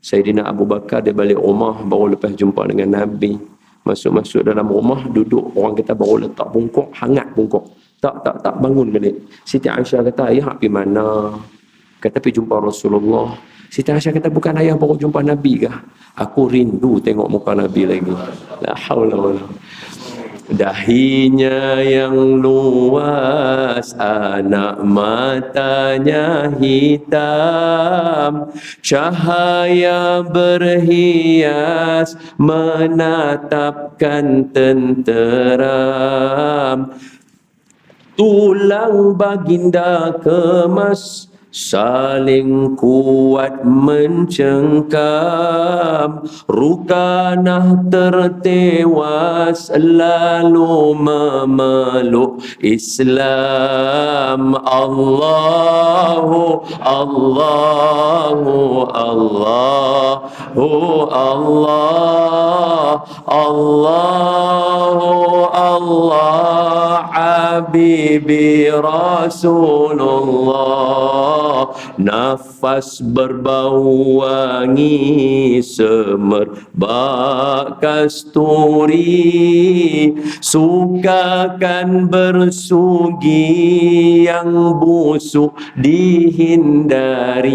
Sayyidina Abu Bakar dia balik rumah baru lepas jumpa dengan Nabi. Masuk-masuk dalam rumah, duduk, orang kita baru letak bungkuk, hangat bungkuk. Tak bangun balik. Siti Aisyah kata, ayah pergi mana? Kata pergi jumpa Rasulullah. Siti Aisyah kata, bukan ayah baru jumpa Nabi kah? Aku rindu tengok muka Nabi lagi. La haula wala. Dahinya yang luas, anak matanya hitam, cahaya berhias menatapkan tenteram. Tulang baginda kemas, saling kuat mencengkam. Rukanah tertewas lalu memeluk Islam. Allahu Allah, Habibi Rasulullah. Nafas berbau wangi semerbak kasturi, sukakan bersugi yang busuk dihindari.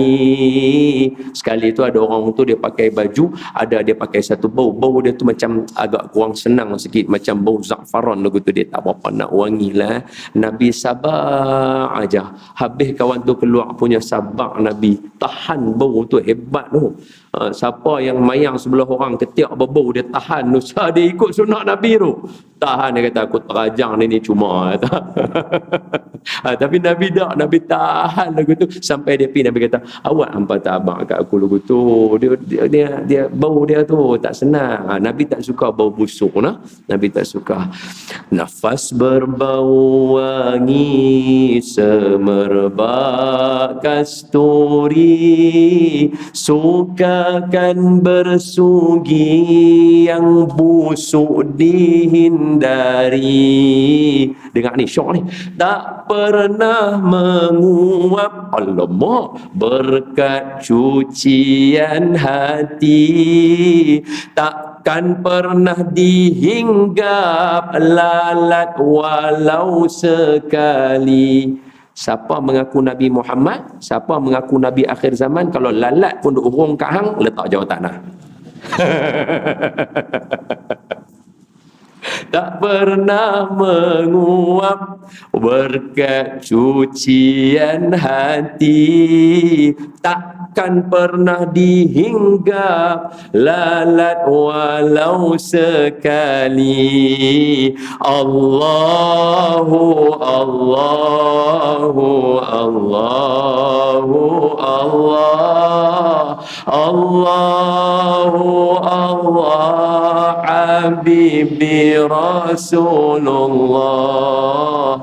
Sekali itu ada orang tu dia pakai baju, ada dia pakai satu bau dia tu macam agak kurang senang sikit, macam bau za'faran lagu tu, dia tak berapa nak wangi lah. Nabi sabar aja, habis kawan tu keluar punya sabar Nabi, tahan bau tu, hebat tu. Siapa yang mayang sebelah orang ketiak berbau, dia tahan dosa, dia ikut sunnah Nabi tu. Tahan, dia kata aku terajang ni cuma kata. Tapi Nabi tak, Nabi tahan lagu tu sampai dia pergi. Nabi kata, awak hampa tak abang kat aku lagu tu, dia bau dia tu tak senang. Nabi tak suka bau busuk nah. Nabi tak suka. Nafas berbau wangi semerbak kasturi, sukakan bersugi yang busuk dihindari. Dengar ni, syok ni. Tak pernah menguap, alamak, berkat cucian hati. Takkan pernah dihinggap lalat walau sekali. Siapa mengaku Nabi Muhammad, siapa mengaku Nabi akhir zaman, kalau lalat pun duk urung kat hang, letak jauh tanah. Tak pernah menguap berkat cucian hati, takkan pernah dihinggap lalat walau sekali. Allahu Allahu Allahu Allah Allahu Allah Habibi Rasulullah.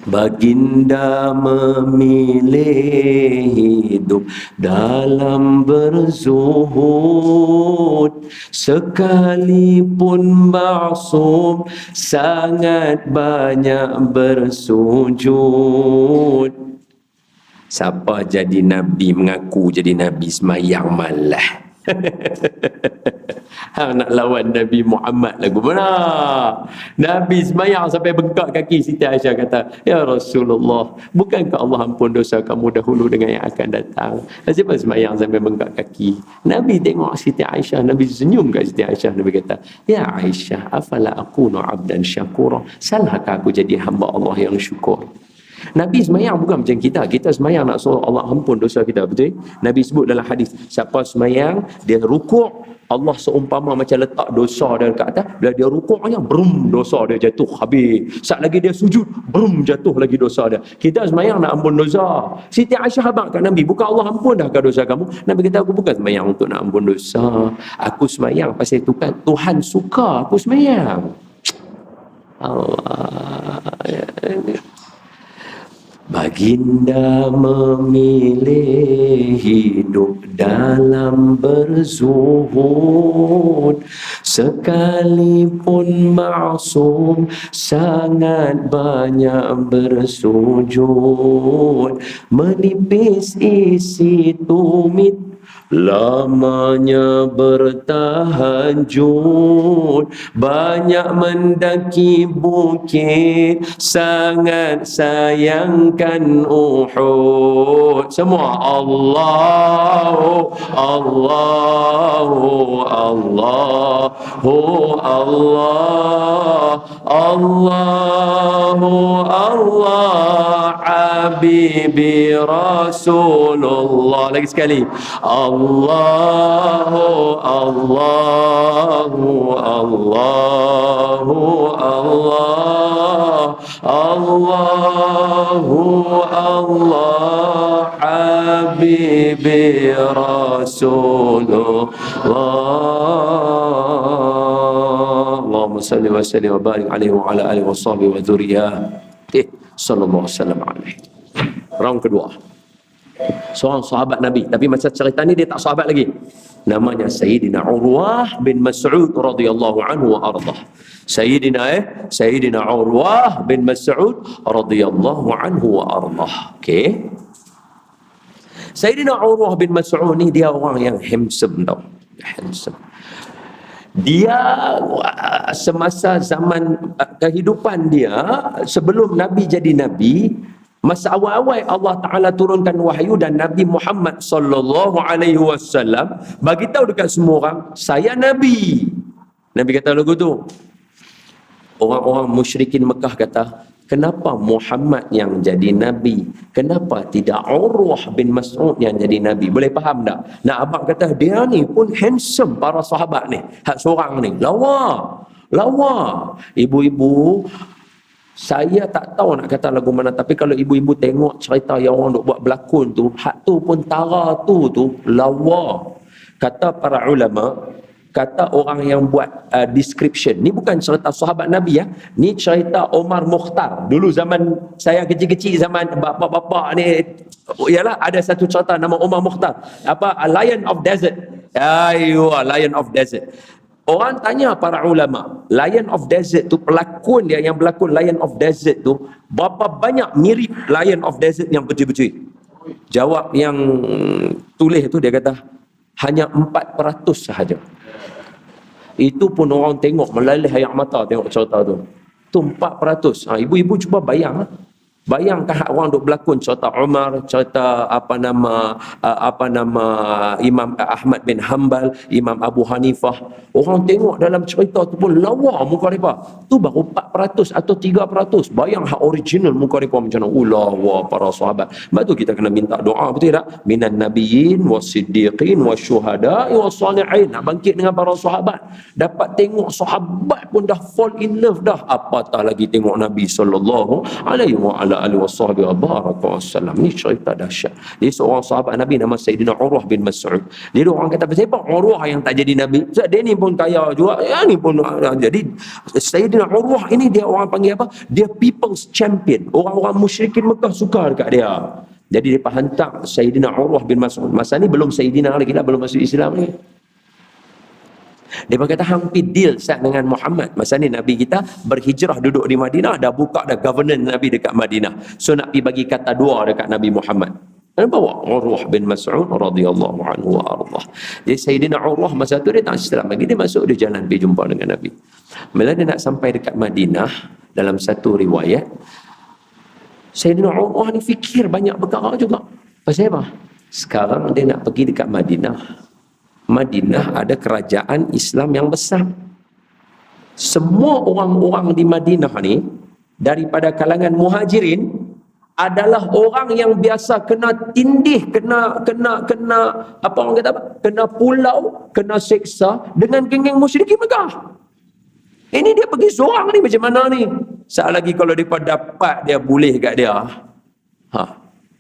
Baginda memilih hidup dalam berzuhud, sekalipun maksum sangat banyak bersujud. Siapa jadi Nabi, mengaku jadi Nabi, semayang malah. Hang nak lawan Nabi Muhammad lagu mana? Nabi semayang sampai bengkak kaki. Siti Aisyah kata, ya Rasulullah, bukankah Allah ampun dosa kamu dahulu dengan yang akan datang? Kenapa semayang sampai bengkak kaki? Nabi tengok Siti Aisyah, Nabi senyum kat Siti Aisyah. Nabi kata, ya Aisyah, afala akunu abdan syakura, salahkah aku jadi hamba Allah yang syukur? Nabi semayang bukan macam kita. Kita semayang nak suruh Allah ampun dosa kita, betul? Nabi sebut dalam hadis, siapa semayang dia rukuk, Allah seumpama macam letak dosa dia dekat atas. Bila dia rukuknya, brum, dosa dia jatuh habis. Saat lagi dia sujud, brum, jatuh lagi dosa dia. Kita semayang nak ampun dosa. Siti Aisyah abang kat Nabi, bukan Allah ampun dah ke dosa kamu? Nabi kata, aku bukan semayang untuk nak ampun dosa. Aku semayang pasal Tuhan suka aku semayang. Allah. Baginda memilih hidup dalam berzuhud, sekalipun maksum sangat banyak bersujud. Menipis isi tumit, lamanya bertahajud, banyak mendaki bukit, sangat sayangkan Uhud. Semua Allahu Allahu Allahu Allah Allahu Allah Habibi Rasulullah. Lagi sekali, Allahu Allahu Allahu Allah Allahu Allah Habibi Rasulullah. Allahumma salli wa sallim wa barik alaihi wa ala alihi wa sahbihi wa dzurriyyatihi sallallahu alaihi wasallam. Round kedua, seorang sahabat Nabi, tapi masa cerita ni dia tak sahabat lagi. Namanya Sayyidina Urwah bin Mas'ud radhiyallahu anhu wa ardah. Sayyidina Urwah bin Mas'ud radhiyallahu anhu wa ardah. Okey. Sayyidina Urwah bin Mas'ud ni dia orang yang handsome tau. Handsome. Dia semasa zaman kehidupan dia sebelum Nabi jadi Nabi, masa awal-awal Allah Ta'ala turunkan wahyu dan Nabi Muhammad sallallahu alaihi wasallam bagi tahu dekat semua orang, saya Nabi. Nabi kata lagu tu. Orang-orang musyrikin Mekah kata, Kenapa Muhammad yang jadi Nabi? Kenapa tidak Urwah bin Mas'ud yang jadi Nabi? Boleh faham tak? Nak abang kata, dia ni pun handsome para sahabat ni. Hak seorang ni. Lawa. Lawa. Ibu-ibu, saya tak tahu nak kata lagu mana, tapi kalau ibu-ibu tengok cerita yang orang duk buat berlakon tu, hak tu pun tara tu lawa. Kata para ulama, kata orang yang buat description, ni bukan cerita sahabat Nabi ya, ni cerita Omar Mukhtar. Dulu zaman saya kecil-kecil, zaman bapak-bapak ni, ialah ada satu cerita nama Omar Mukhtar. Apa? A Lion of Desert. Ayuh, Lion of Desert. Orang tanya para ulama, Lion of Desert tu, pelakon dia yang berlakon Lion of Desert tu, berapa banyak mirip Lion of Desert yang betul-betul? Jawab yang tulis tu, dia kata hanya 4% sahaja. Itu pun orang tengok melalih air mata tengok cerita tu. Tu 4%. Ibu-ibu cuba bayang. Bayangkan orang duk berlakon cerita Umar, cerita apa nama Imam Ahmad bin Hanbal, Imam Abu Hanifah. Orang tengok dalam cerita tu pun lawa muka mereka. Tu baru 4% atau 3%. Bayang hak original muka mereka macam mana. Lawa para sahabat. Sebab tu kita kena minta doa, betul tak? Minan nabiyyin wasiddiqin wasyuhada'i wassalihin. Nak bangkit dengan para sahabat. Dapat tengok sahabat pun dah fall in love dah. Apatah lagi tengok Nabi sallallahu alaihi wasallam. Ni cerita dahsyat. Dia seorang sahabat Nabi nama Sayyidina Urwah bin Mas'ud. Dia orang kata, siapa Urwah yang tak jadi Nabi? Sebab dia ni pun kaya juga, ya ni pun. Jadi Sayyidina Urwah ini dia orang panggil apa? Dia people's champion. Orang-orang musyrikin Mekah suka dekat dia. Jadi dia hantar Sayyidina Urwah bin Mas'ud. Masa ni belum Sayyidina lagi lah, belum masuk Islam ni. Dia berkata hampir deal sat dengan Muhammad. Masa ni Nabi kita berhijrah duduk di Madinah, dah buka dah governance Nabi dekat Madinah. So nak pergi bagi kata dua dekat Nabi Muhammad. Dan bawa Urwah bin Mas'ud radhiyallahu anhu wa ardhah. Jadi Sayyidina Urwah masa tu dia tak Islam lagi, dia masuk, dia jalan pergi jumpa dengan Nabi. Bila dia nak sampai dekat Madinah, dalam satu riwayat, Sayyidina Urwah ni fikir banyak perkara juga. Pasal apa? Sekarang dia nak pergi dekat Madinah. Madinah ada kerajaan Islam yang besar. Semua orang-orang di Madinah ni daripada kalangan muhajirin adalah orang yang biasa kena tindih, kena apa orang kata apa? Kena pulau, kena seksa dengan geng-geng musyrikin Mekah. Ini dia pergi seorang ni macam mana ni? Saat lagi kalau dia dapat dia boleh kat dia.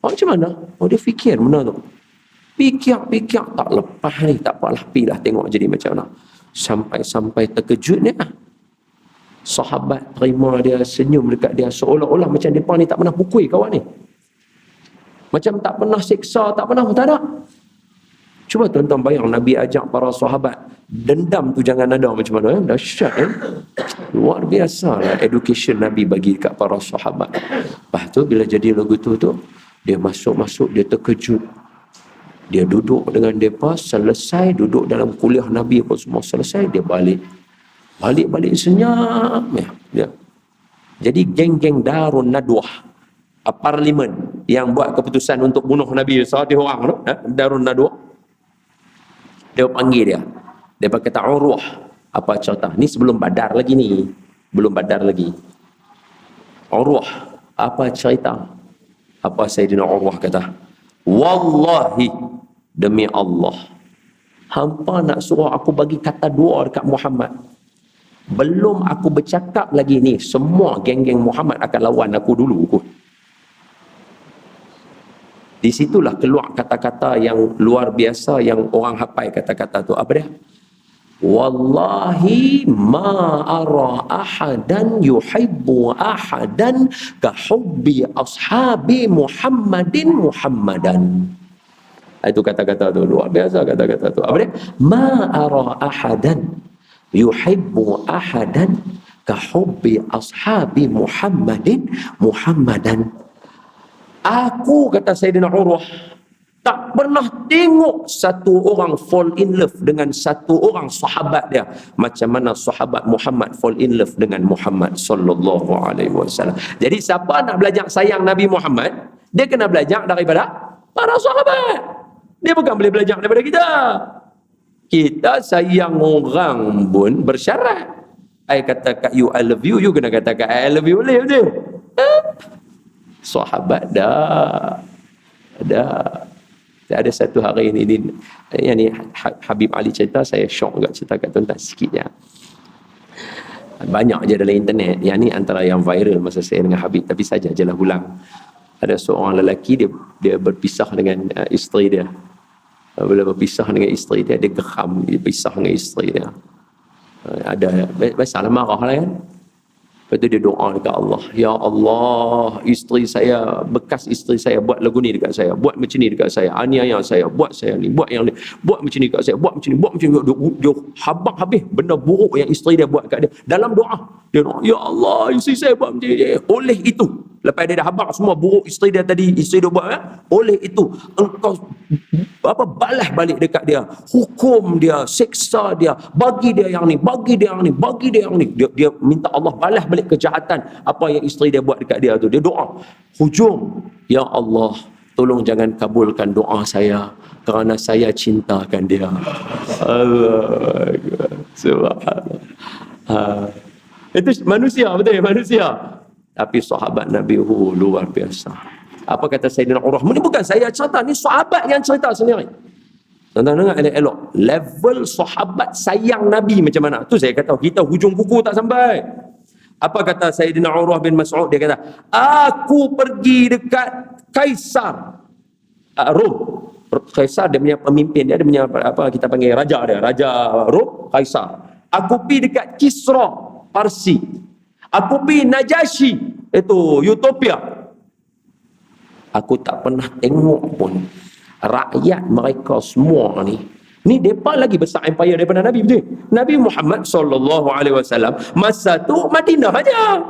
Macam mana? Dia fikir benda tu. Fikir tak lepas ni, tak apalah, pilah tengok jadi macam mana. Sampai terkejut ni lah. Sahabat terima dia, senyum dekat dia, seolah-olah macam mereka ni tak pernah pukul kawan ni. Macam tak pernah seksa, tak ada. Cuba tuan-tuan bayang Nabi ajak para sahabat, dendam tu jangan ada macam mana. Dahsyat luar biasa lah education Nabi bagi dekat para sahabat. Lepas tu bila jadi lagu tu dia masuk, dia terkejut. Dia duduk dengan mereka, selesai duduk dalam kuliah Nabi apa semua selesai, dia balik senyap ya. Jadi geng-geng Darun Nadwah, parlimen yang buat keputusan untuk bunuh Nabi 100 orang tu, Darun Nadwah, dia panggil dia berkata, Urwah, apa cerita ni? Sebelum Badar lagi ni, Urwah, apa cerita? Apa Sayyidina Urwah kata? Wallahi, demi Allah, hampa nak suruh aku bagi kata dua dekat Muhammad. Belum aku bercakap lagi ni, semua geng-geng Muhammad akan lawan aku dulu kot. Di situlah keluar kata-kata yang luar biasa yang orang hafal kata-kata tu. Apa dia? Wallahi ma ara ahadan yuhibbu ahadan ka hubbi ashabi Muhammadan. Itu kata-kata tu luar biasa, kata-kata tu. Apa dia? Ma ara ahadan yuhibbu ahadan ka hubbi ashabi Muhammadan. Aku, kata Sayyidina Urwah, tak pernah tengok satu orang fall in love dengan satu orang sahabat dia macam mana sahabat Muhammad fall in love dengan Muhammad sallallahu alaihi wasallam. Jadi siapa nak belajar sayang Nabi Muhammad, dia kena belajar daripada para sahabat. Dia bukan boleh belajar daripada kita. Kita sayang orang pun bersyarat. I kata kat you I love you, you kena kata kat I love you, boleh betul? Sahabat dah. Ada satu hari ini yang ni Habib Ali cerita, saya syok juga cerita kat tuan-tuan sikit je. Banyak je dalam internet. Yang ni antara yang viral masa saya dengan Habib, tapi saja je lah ulang. Ada seorang lelaki, dia berpisah dengan isteri dia. Bila berpisah dengan isteri dia geram, dia pisah dengan isteri dia. Ada biasalah marah lah kan. Lepas tu dia doa dekat Allah, ya Allah, isteri saya, bekas isteri saya buat lagu ni dekat saya, buat macam ni dekat saya, aniaya saya, buat saya ni, buat yang ni, buat macam ni dekat saya, buat macam ni, dia habang habis benda buruk yang isteri dia buat dekat dia. Dalam doa dia doa, ya Allah, isteri saya buat macam ni. Oleh itu, lepas dia dah habang semua buruk isteri dia tadi, isteri dia buat, oleh itu engkau balas balik dekat dia, hukum dia, seksa dia, bagi dia yang ni, bagi dia yang ni, bagi dia yang ni. Dia minta Allah balas balik kejahatan apa yang isteri dia buat dekat dia tu. Dia doa hujung, ya Allah, tolong jangan kabulkan doa saya kerana saya cintakan dia. Allah, subhanallah. Itu manusia, betul ya, manusia. Tapi sahabat Nabi luar biasa. Apa kata Sayyidina Urwah? Ini bukan saya cerita, ni sahabat yang cerita sendiri. Tuan-tuan dengar elok-elok. Level sahabat sayang Nabi macam mana? Tu saya kata, kita hujung kuku tak sampai. Apa kata Sayyidina Urwah bin Mas'ud? Dia kata, aku pergi dekat Kaisar Rom. Kaisar dia punya pemimpin dia punya apa kita panggil raja dia, Raja Rom, Kaisar. Aku pergi dekat Kisra, Parsi. Aku pergi Najasyi, itu Utopia. Aku tak pernah tengok pun rakyat mereka semua ni depa lagi besar empire daripada Nabi, betul? Nabi Muhammad sallallahu alaihi wasallam masa tu Madinah aja.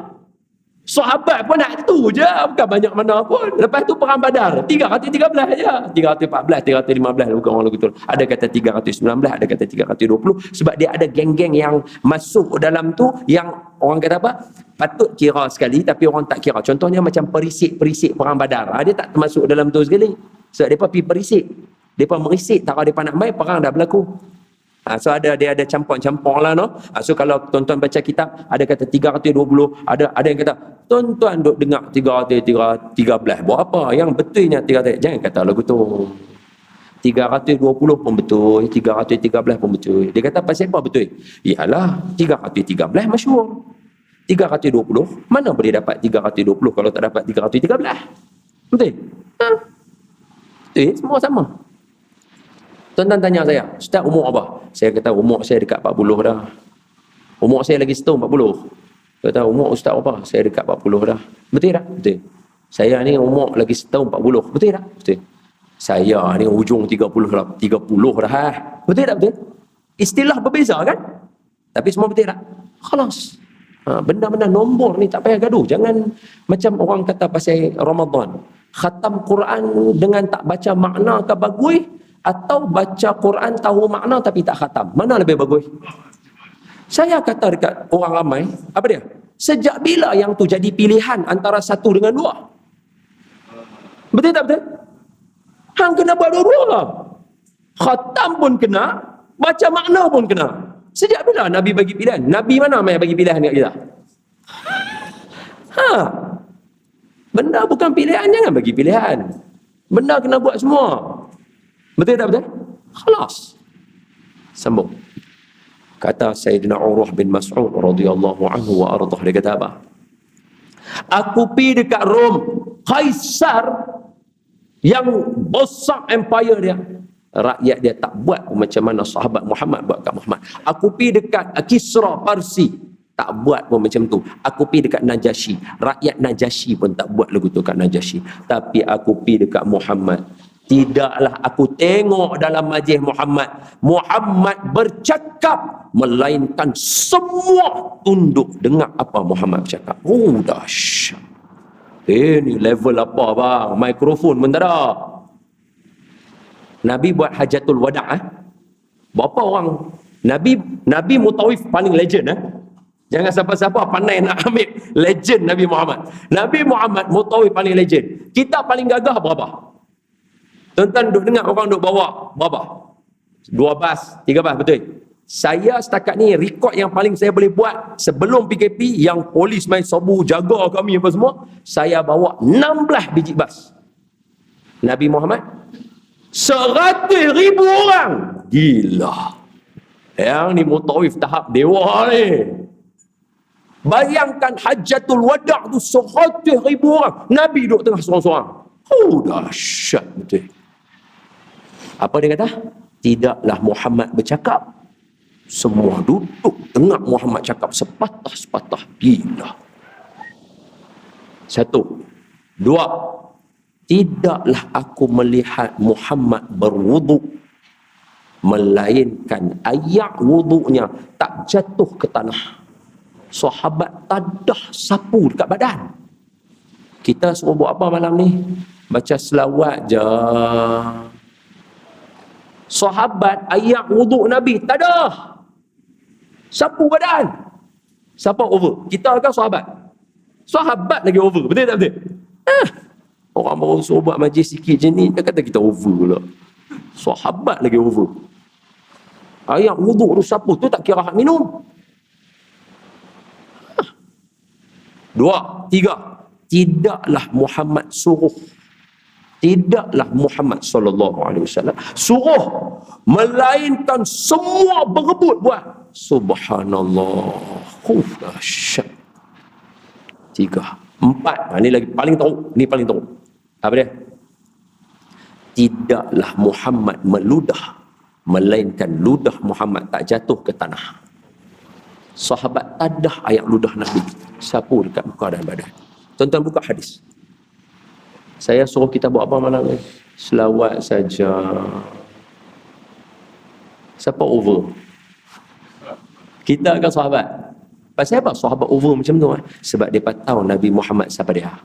Sahabat pun nak tu je, bukan banyak mana pun. Lepas tu perang Badar 313 aja. 314, 315 bukan orang betul. Ada kata 319, ada kata 320 sebab dia ada geng-geng yang masuk dalam tu yang orang kata apa? Patut kira sekali tapi orang tak kira. Contohnya macam perisik-perisik perang Badar. Dia tak termasuk dalam tu sekali. Sebab depa pergi perisik. Depa merisik tak depa nak mai perang dah berlaku. So dia ada campur-campur lah no. So kalau tuan-tuan baca kitab ada kata 320, ada yang kata tuan-tuan duk dengar 313 buat apa? Yang betulnya 300. Jangan kata lagu tu. 320 pun betul, 313 pun betul. Dia kata pasal apa betul? Ialah 313 masyhur. 320 mana boleh dapat 320 kalau tak dapat 313? Betul? Betul, semua sama. Tuan-tuan tanya saya, Ustaz umur apa? Saya kata umur saya dekat 40 dah. Umur saya lagi setahun 40. Dia kata umur Ustaz apa? Saya dekat 40 dah. Betul tak? Betul. Saya ni umur lagi setahun 40. Betul tak? Betul. Saya ni hujung 30 dah. Betul tak? Betul. Istilah berbeza kan? Tapi semua betul tak? Khalas. Benda-benda nombor ni tak payah gaduh. Jangan macam orang kata pasal Ramadan. Khatam Quran dengan tak baca makna ke bagus, atau baca Quran tahu makna tapi tak khatam, mana lebih bagus? Saya kata dekat orang ramai, apa dia? Sejak bila yang tu jadi pilihan antara satu dengan dua? Betul tak betul? Hang kena buat dua-dua. Khatam pun kena, baca makna pun kena. Sejak bila Nabi bagi pilihan? Nabi mana yang bagi pilihan kat kita? Benda bukan pilihan, jangan bagi pilihan. Benda kena buat semua. Betul tak betul? Khalas. Sambung. Kata Sayyidina Urwah bin Mas'ud radhiyallahu anhu wa ardhah, dia kata apa? Aku pergi dekat Rom, Kaisar yang besar empire dia. Rakyat dia tak buat macam mana sahabat Muhammad buat kat Muhammad. Aku pergi dekat Kisra Parsi, tak buat pun macam tu. Aku pergi dekat Najasyi, rakyat Najasyi pun tak buat lagu tu kat Najasyi. Tapi aku pergi dekat Muhammad. Tidaklah aku tengok dalam majlis Muhammad bercakap melainkan semua tunduk dengar apa Muhammad bercakap. Oh dahsyat. Ini level apa bang? Mikrofon pun tak ada. Nabi buat hajatul wada'. Berapa orang? Nabi Mutawif paling legend. Jangan siapa-siapa pandai nak ambil legend Nabi Muhammad. Nabi Muhammad Mutawif paling legend. Kita paling gagah berapa? Tuan-tuan duk dengar orang duk bawa berapa? 2 bas, 3 bas, betul? Saya setakat ni rekod yang paling saya boleh buat sebelum PKP yang polis main sabu jaga kami apa semua, saya bawa 16 biji bas. Nabi Muhammad 100,000 orang. Gila. Yang ni mutawif tahap dewa ni. Bayangkan Hajjatul Wada' tu 100,000 orang. Nabi duduk tengah seorang-seorang. Oh, dahsyat betul. Apa dia kata? Tidaklah Muhammad bercakap, semua duduk dengar Muhammad cakap sepatah-sepatah. Gila. 1. 2. Tidaklah aku melihat Muhammad berwuduk melainkan air wuduknya tak jatuh ke tanah. Sahabat tadah sapu dekat badan. Kita suruh buat apa malam ni? Baca selawat je. Sahabat air wuduk Nabi tadah sapu badan. Siapa over? Kita kan sahabat. Sahabat lagi over. Betul tak betul? Orang baru suruh buat majlis sikit je ni, dia kata kita over pula. Sahabat lagi over. Air wuduk tu sapu tu tak kira hak minum. 2, 3. Tidaklah Muhammad suruh. Tidaklah Muhammad SAW suruh melainkan semua berebut buat. Subhanallah. Dahsyat. 3, 4. Ni lagi paling teruk. Ni paling teruk. Apa dia? Tidaklah Muhammad meludah melainkan ludah Muhammad tak jatuh ke tanah. Sahabat tadah ayat ludah Nabi sapu dekat muka dan badan. Tuan-tuan buka hadis. Saya suruh kita buat apa malam ni? Selawat saja. Siapa over? Kita kan sahabat. Pasal apa sahabat over macam tu? Sebab mereka tahu Nabi Muhammad siapa dia.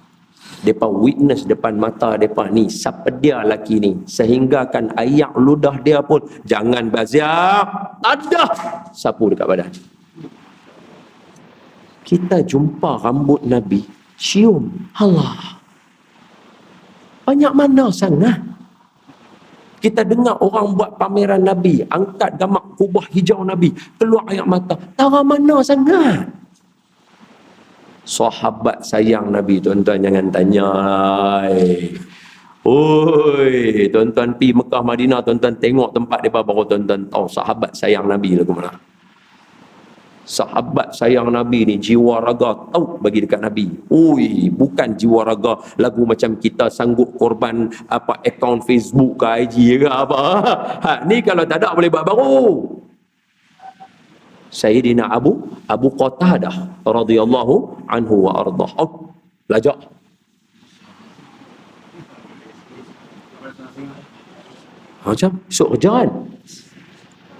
Mereka witness depan mata mereka ni. Siapa dia lelaki ni. Sehingga kan ayak ludah dia pun jangan baziak. Tadah sapu dekat badan. Kita jumpa rambut Nabi. Cium. Allah. Banyak mana sangat. Kita dengar orang buat pameran Nabi, angkat gamak kubah hijau Nabi, keluar air mata. Tara mana sangat. Sahabat sayang Nabi, tuan-tuan jangan tanya. Oi, tuan-tuan pergi Mekah Madinah, tuan-tuan tengok tempat depa baru tuan-tuan tahu sahabat sayang Nabi lagu mana. Sahabat sayang Nabi ni jiwa raga tahu bagi dekat Nabi. Ui, bukan jiwa raga lagu macam kita sanggup korban apa akaun Facebook ke IG ke apa. Ni kalau tak ada boleh buat baru. Sayyidina Abu Qatadah radhiyallahu anhu wa ardah. Oh, belajar. Macam esok kerja kan?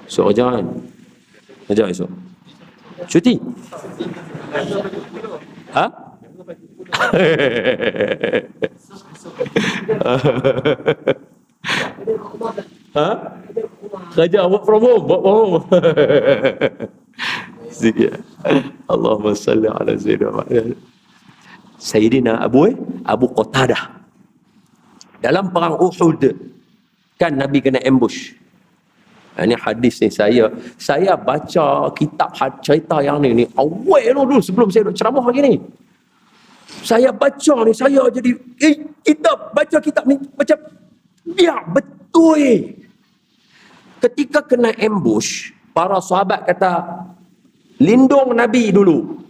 Esok kerja kan? Kerja esok. Cuti? Ha? Ha? Kerja work from home. Allahumma salli ala Sayyidina Abu Qatadah. Dalam perang Uhud kan Nabi kena ambush. Ini hadis ni saya baca kitab cerita yang ni awal dulu sebelum saya duk ceramah lagi ni. Saya baca ni, saya jadi baca kitab ni macam ya betul. Ketika kena ambush, para sahabat kata lindung Nabi dulu.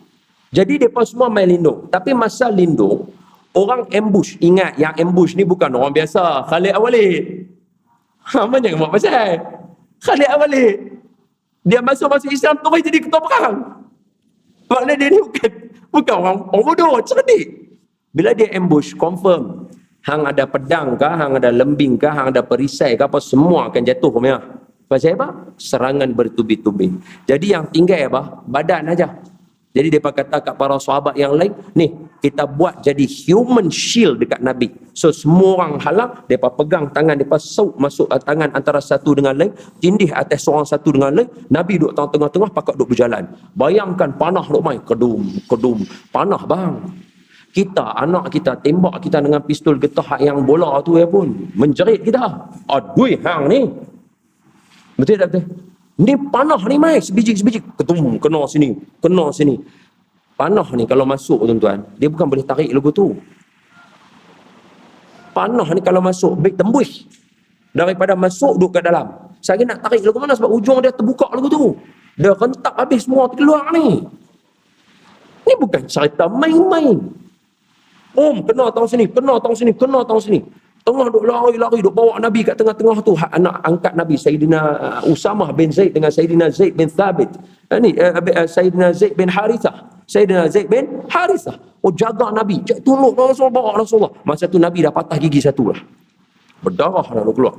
Jadi mereka semua main lindung. Tapi masa lindung, orang ambush. Ingat yang ambush ni bukan orang biasa. Khalid Awalid. Mana jangan buat pasal. Khalid Awalid. Dia masuk Islam terus jadi ketua perang. Maknanya dia ni bukan orang bodoh, cerdik. Bila dia ambush, confirm. Hang ada pedang kah, hang ada lembing kah, hang ada perisai kah, apa semua akan jatuh punya. Pasal apa? Serangan bertubi-tubi. Jadi yang tinggal apa? Badan aja. Jadi mereka kata kat para sahabat yang lain, ni kita buat jadi human shield dekat Nabi. So semua orang halang, mereka pegang tangan, mereka sauk masuk tangan antara satu dengan lain, tindih atas seorang satu dengan lain, Nabi duduk tengah-tengah, pakat duduk berjalan. Bayangkan panah duk main, kedum, panah bang. Kita, anak kita, tembak kita dengan pistol getah yang bola tu ya pun, menjerit kita. Aduh hang ni. Betul tak betul? Ni panah ni mai, sebiji-sebiji. Ketum, kena sini, kena sini. Panah ni kalau masuk tuan-tuan, dia bukan boleh tarik lagu tu. Panah ni kalau masuk, baik tembus. Daripada masuk, duduk kat dalam. Saya nak tarik lagu mana sebab ujung dia terbuka lagu tu. Dia rentak habis semua keluar ni. Ni bukan cerita main-main. Kena tahun sini, kena tahun sini, kena tahun sini. Tengah duk lari-lari, duk bawa Nabi kat tengah-tengah tu. Anak angkat Nabi, Sayyidina Usamah bin Zaid dengan Sayyidina Zaid bin Thabit. Sayyidina Zaid bin Harithah. Sayyidina Zaid bin Harithah. Jaga Nabi. Tolong Rasulullah, bawa Rasulullah. Masa tu Nabi dah patah gigi satu lah. Berdarah lalu keluar.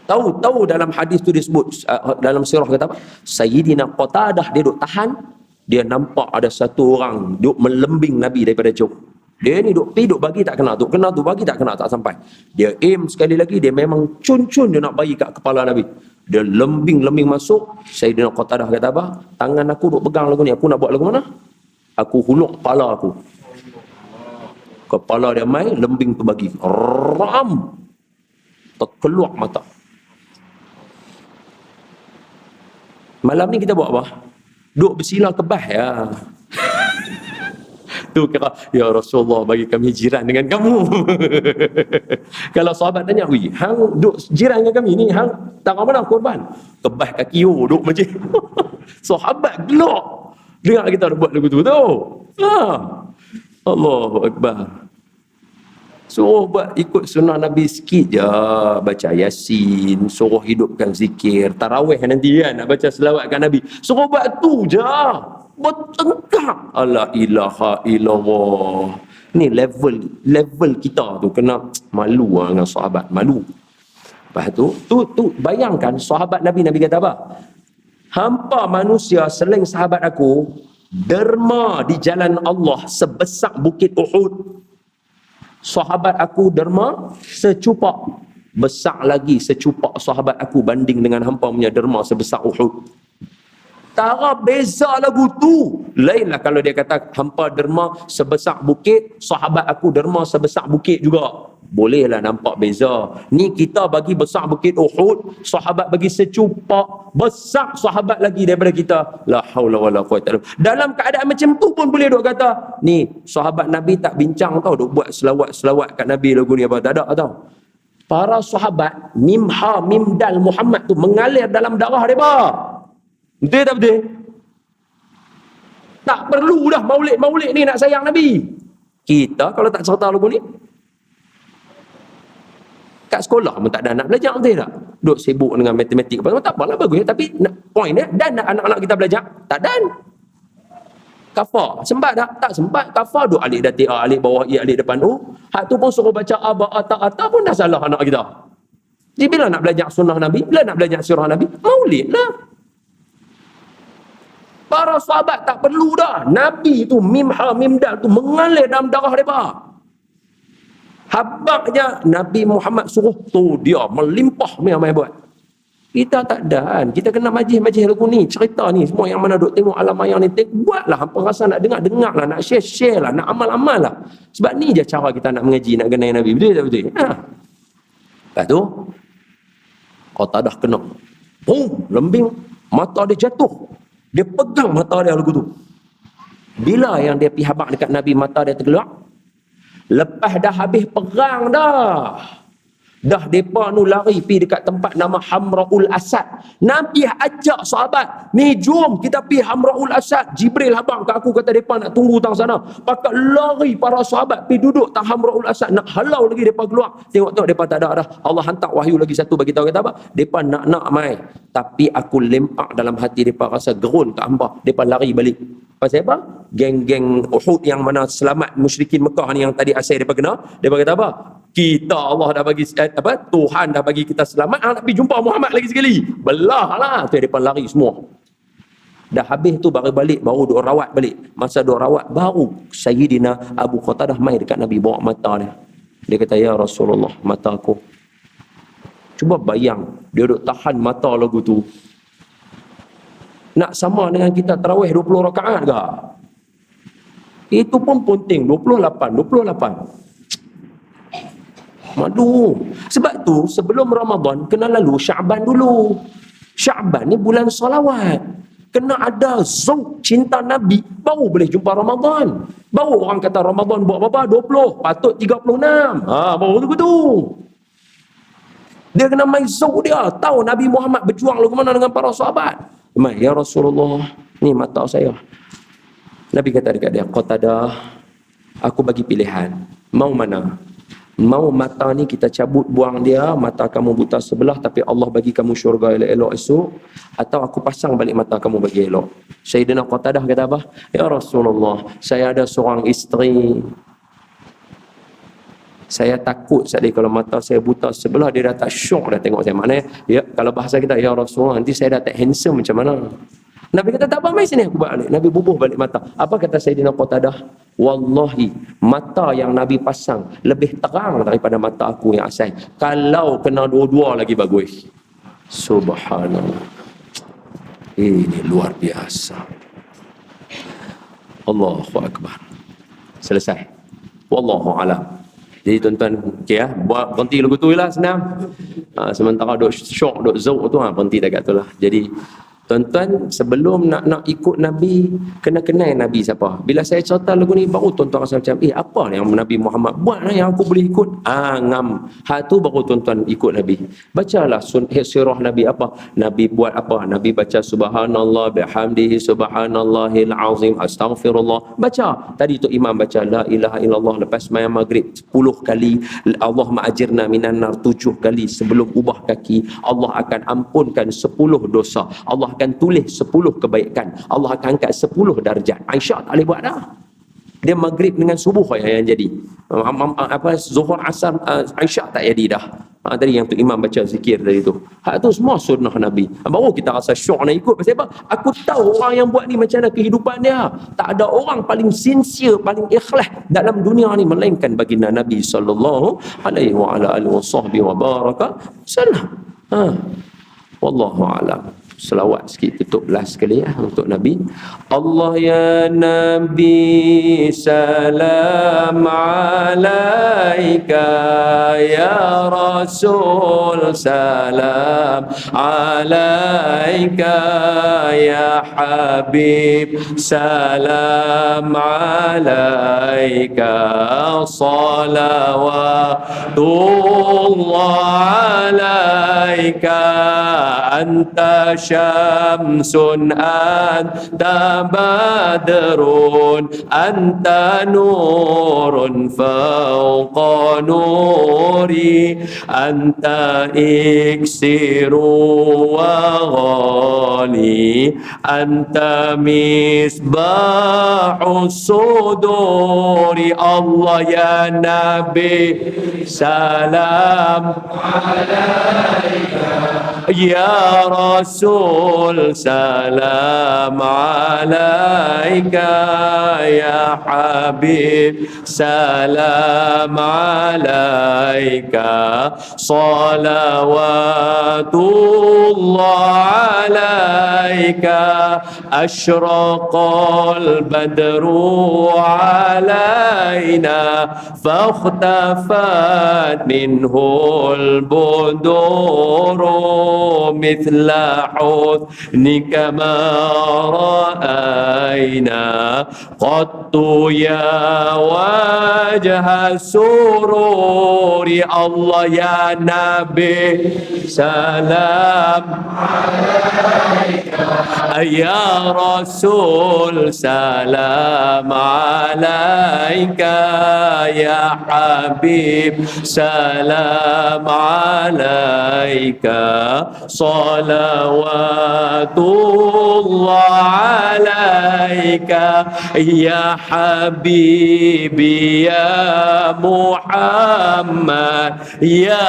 Tahu dalam hadis tu disebut, dalam sirah kata apa? Sayyidina Qatadah, dia duk tahan. Dia nampak ada satu orang duk melembing Nabi daripada jauh. Dia ni duk bagi tak kena, duk kena tu bagi tak kena, tak sampai. Dia aim sekali lagi, dia memang cun-cun dia nak bagi kat kepala Nabi. Dia lembing masuk. Sayyidina Qatadah kata apa? Tangan aku duk pegang lagu ni, aku nak buat lagu mana? Aku huluk kepala aku. Kepala dia mai, lembing tu bagi. Ram. Terkeluar mata. Malam ni kita buat apa? Duk bersila kebah ya. Tu kira, ya Rasulullah bagi kami jiran dengan kamu. Kalau sahabat tanya, "Wi, hang duk jiran dengan kami ni, hang tak mana korban?" Kebah kaki duk macam. Sahabat gelak. Dengar kita buat lagu tu tu. Allahu Akbar. Suruh buat ikut sunnah Nabi sikit je. Baca Yasin, suruh hidupkan zikir. Tarawih nanti kan, nak baca selawat kat Nabi. Suruh buat tu je. Bertengkar. La ilaha illallah. Ni level kita tu kena malu dengan sahabat. Malu. Lepas tu bayangkan sahabat Nabi kata apa? Hampa manusia selain sahabat aku derma di jalan Allah sebesar bukit Uhud. Sahabat aku derma secupak. Besar lagi secupak sahabat aku banding dengan hampa punya derma sebesar Uhud. Tara beza lagu tu. Lainlah kalau dia kata hampa derma sebesar bukit, sahabat aku derma sebesar bukit juga. Bolehlah nampak beza. Ni kita bagi besar bukit Uhud, sahabat bagi secupak, besar sahabat lagi daripada kita. La haula wala quwwata illa billah. Dalam keadaan macam tu pun boleh duk kata, ni sahabat Nabi tak bincang tau, duk buat selawat-selawat kat Nabi lagu ni apa. Tak ada tau. Para sahabat mimha mimdal Muhammad tu mengalir dalam darah mereka. Betul tak betul? Tak perlu dah maulid ni nak sayang Nabi. Kita kalau tak serta lagu ni, kat sekolah pun tak ada nak belajar, betul tak? Duk sibuk dengan matematik apa, tak apalah, bagus. Tapi point dia, dan anak-anak kita belajar? Tak dan. Kafar. Sempat tak? Tak sempat. Kafar duk alik dati A, alik bawah I, alik depan U. Hak tu pun suruh baca aba, ata pun dah salah anak kita. Jadi bila nak belajar sunnah Nabi, bila nak belajar sirah Nabi, maulid lah. Para sahabat tak perlu dah. Nabi tu mimha mimdal tu mengalir dalam darah mereka. Habaknya Nabi Muhammad suruh tu dia melimpah mai buat. Kita tak ada kan. Kita kena majlis-majlis lagu ni, cerita ni, semua yang mana duk tengok alam ayang ni, buatlah hampa rasa nak dengar lah, nak share lah, nak amal lah. Sebab ni je cara kita nak mengaji, nak kenal Nabi. Betul tak betul? Lepas tu Qatadah kena. Boom, lembing, mata dia jatuh. Dia pegang mata dia lagu tu. Bila yang dia pergi habaq dekat Nabi, mata dia terkeluar? Lepas dah habis perang dah. Dah mereka nu lari pergi dekat tempat nama Hamra'ul Asad. Nabi ajak sahabat, ni jom kita pergi Hamra'ul Asad. Jibril habang kat aku, kata mereka nak tunggu tang sana. Pakat lari para sahabat pergi duduk tang Hamra'ul Asad. Nak halau lagi mereka keluar. Tengok mereka tak ada dah. Allah hantar wahyu lagi satu bagi tahu, kata apa? Mereka nak mai. Tapi aku lempak dalam hati mereka rasa gerun kat hamba. Mereka lari balik. Pasal apa? Geng-geng Uhud yang mana selamat musyrikin Mekah ni yang tadi asal mereka kena. Mereka kata apa? Kita Allah dah bagi Tuhan dah bagi kita selamat, nak pergi jumpa Muhammad lagi sekali. Belah lah. Tu mereka lari semua. Dah habis tu baru balik, baru duk rawat balik. Masa duk rawat, baru Sayyidina Abu Qatadah mai dekat Nabi, bawa mata dia. Dia kata, ya Rasulullah, mata aku. Cuba bayang, dia duk tahan mata lagu tu. Nak sama dengan kita tarawih 20 rakaat ke? Itu pun penting, 28. Madu. Sebab tu sebelum Ramadan kena lalu Syaban dulu. Syaban ni bulan solawat. Kena ada zauk cinta Nabi, baru boleh jumpa Ramadan. Baru orang kata Ramadan buat berapa? 20, patut 36. Baru tu. Dia kena main zauk dia. Tahu Nabi Muhammad berjuang lagu mana dengan para sahabat. Ya Rasulullah, ni mata saya. Nabi kata dekat dia, Qatadah, aku bagi pilihan. Mau mana? Mau mata ni kita cabut buang dia, mata kamu buta sebelah tapi Allah bagi kamu syurga elok-elok esok, atau aku pasang balik mata kamu bagi elok. Sayyidina Qatadah kata apa? Ya Rasulullah, saya ada seorang isteri. Saya takut sekali kalau mata saya buta sebelah, dia dah tak syok dah tengok saya. Maknanya, ya, kalau bahasa kita, ya Rasulullah, nanti saya dah tak handsome macam mana? Nabi kata, tak apa, mai sini aku balik. Nabi bubuh balik mata. Apa kata Sayyidina Qatadah? Wallahi, mata yang Nabi pasang lebih terang daripada mata aku yang asal. Kalau kena dua-dua lagi bagus. Subhanallah. Ini luar biasa. Allahu Akbar. Selesai. Wallahu a'lam. Jadi tuan-tuan, okey ya, buat berhenti lagu tu lah senang. Sementara duk syok, duk zauk tu, berhenti dekat tu lah. Jadi tuan-tuan, sebelum nak ikut Nabi, kena kenal Nabi siapa. Bila saya cerita lagu ni, baru tuan-tuan rasa macam, apa yang Nabi Muhammad buat yang aku boleh ikut? Ngam. Tu baru tuan-tuan ikut Nabi. Bacalah sirah Nabi apa. Nabi buat apa? Nabi baca subhanallah bihamdihi subhanallahil azim astaghfirullah. Baca. Tadi tu imam baca la ilaha illallah lepas sembahyang maghrib 10 kali. Allahumma ajirna minan nar 7 kali sebelum ubah kaki. Allah akan ampunkan 10 dosa. Allah akan tulis 10 kebaikan. Allah akan angkat 10 darjat. Aisyah tak boleh buat dah. Dia maghrib dengan subuh yang jadi. Zuhur asar Aisyah tak jadi dah. Tadi yang tu imam baca zikir tadi tu. Tu semua sunnah Nabi. Baru kita rasa syok nak ikut. Pasal apa? Aku tahu orang yang buat ni macam mana kehidupan dia. Tak ada orang paling sincere, paling ikhlas dalam dunia ni melainkan baginda Nabi sallallahu alaihi wa ala alihi wa baraka sallam. Wallahu a'lam. Selawat sikit tutup last sekali untuk Nabi. Allah ya Nabi salam alaika, ya Rasul salam alaika, ya Habib salam alaika, salawatullah alaika, anta syamsun anta badrun anta nurun fawqa nuri anta iksiru wa ghali anta misbahu suduri. Allah ya Nabi salam alaika, ya Rasul salam alaika, ya Habib salam alaika, salawatullah alaika, asyraqal badru alaina fakhtafat minhul buduru mithla husnika ma ra'ayna qattu ya wajha sururi. Allah ya Nabi salam alaika, ya Rasul salam alaika, ya Habib salam alaika, salawatullah alaika, ya Habibi ya Muhammad, ya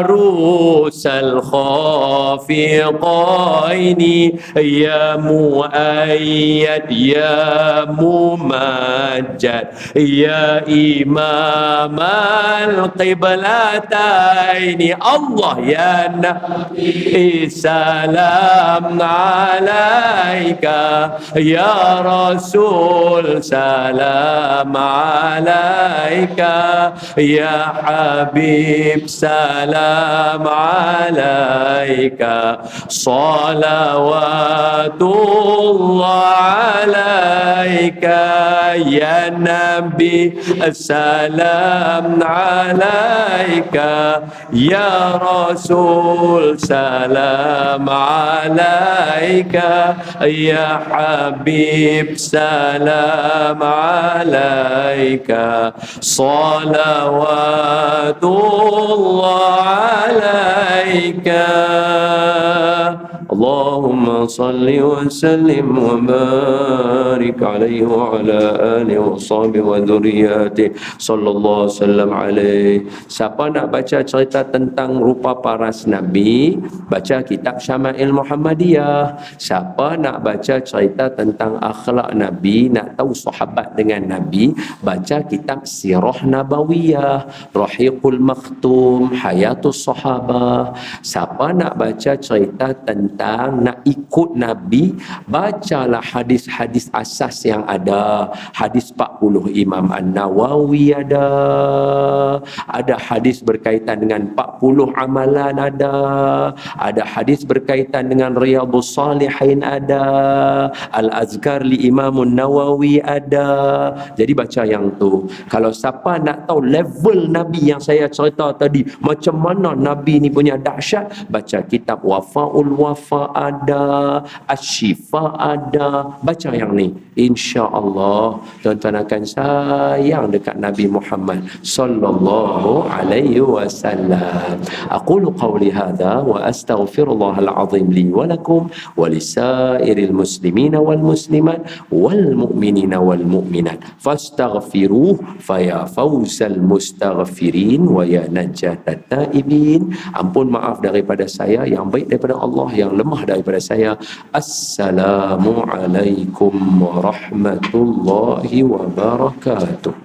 arusal khafiqaini, ya muayyad ya mumajjad, ya imam al-qiblataini. Allah ya Nabi salam alaika ya Rasul, salam alaika ya Habib, salam alaika, salawatullah alaika ya Nabi, salam alaika ya Rasul, salam alaika ya Habib, salam alaika, salawatullah alaika. Allahumma salli wa sallim wa barik alaihi wa ala alihi wa sahbihi wa dhurriyyati sallallahu sallam alaihi. Siapa nak baca cerita tentang rupa paras Nabi, baca kitab Syama'il Muhammadiyah. Siapa nak baca cerita tentang akhlak Nabi, nak tahu sahabat dengan Nabi, baca kitab Sirah Nabawiyah, Rahiqul Maktum, Hayatus Sahabah. Siapa nak baca cerita tentang nak ikut Nabi, bacalah hadis-hadis asas yang ada. Hadis 40 Imam An-Nawawi ada hadis berkaitan dengan 40 amalan ada hadis berkaitan dengan Riyadhus Salihin ada, Al-Azkar li Imam An-Nawawi ada. Jadi baca yang tu. Kalau siapa nak tahu level Nabi yang saya cerita tadi, macam mana Nabi ni punya dahsyat, baca kitab Wafaul Wafa ada, Asy-Syifa ada, baca yang ni. Insya-Allah tuan-tuan akan sayang dekat Nabi Muhammad sallallahu alaihi wasallam. Aqulu qawli hadha wa astaghfirullahal azim li wa lakum wa lisairil muslimina wal muslimat wal mu'minina wal mu'minat fastaghfiruh faya fawzal mustaghfirin wa ya najatat taibin. Ampun maaf daripada saya, yang baik daripada Allah, yang lemah daripada saya. Assalamualaikum warahmatullahi wabarakatuh.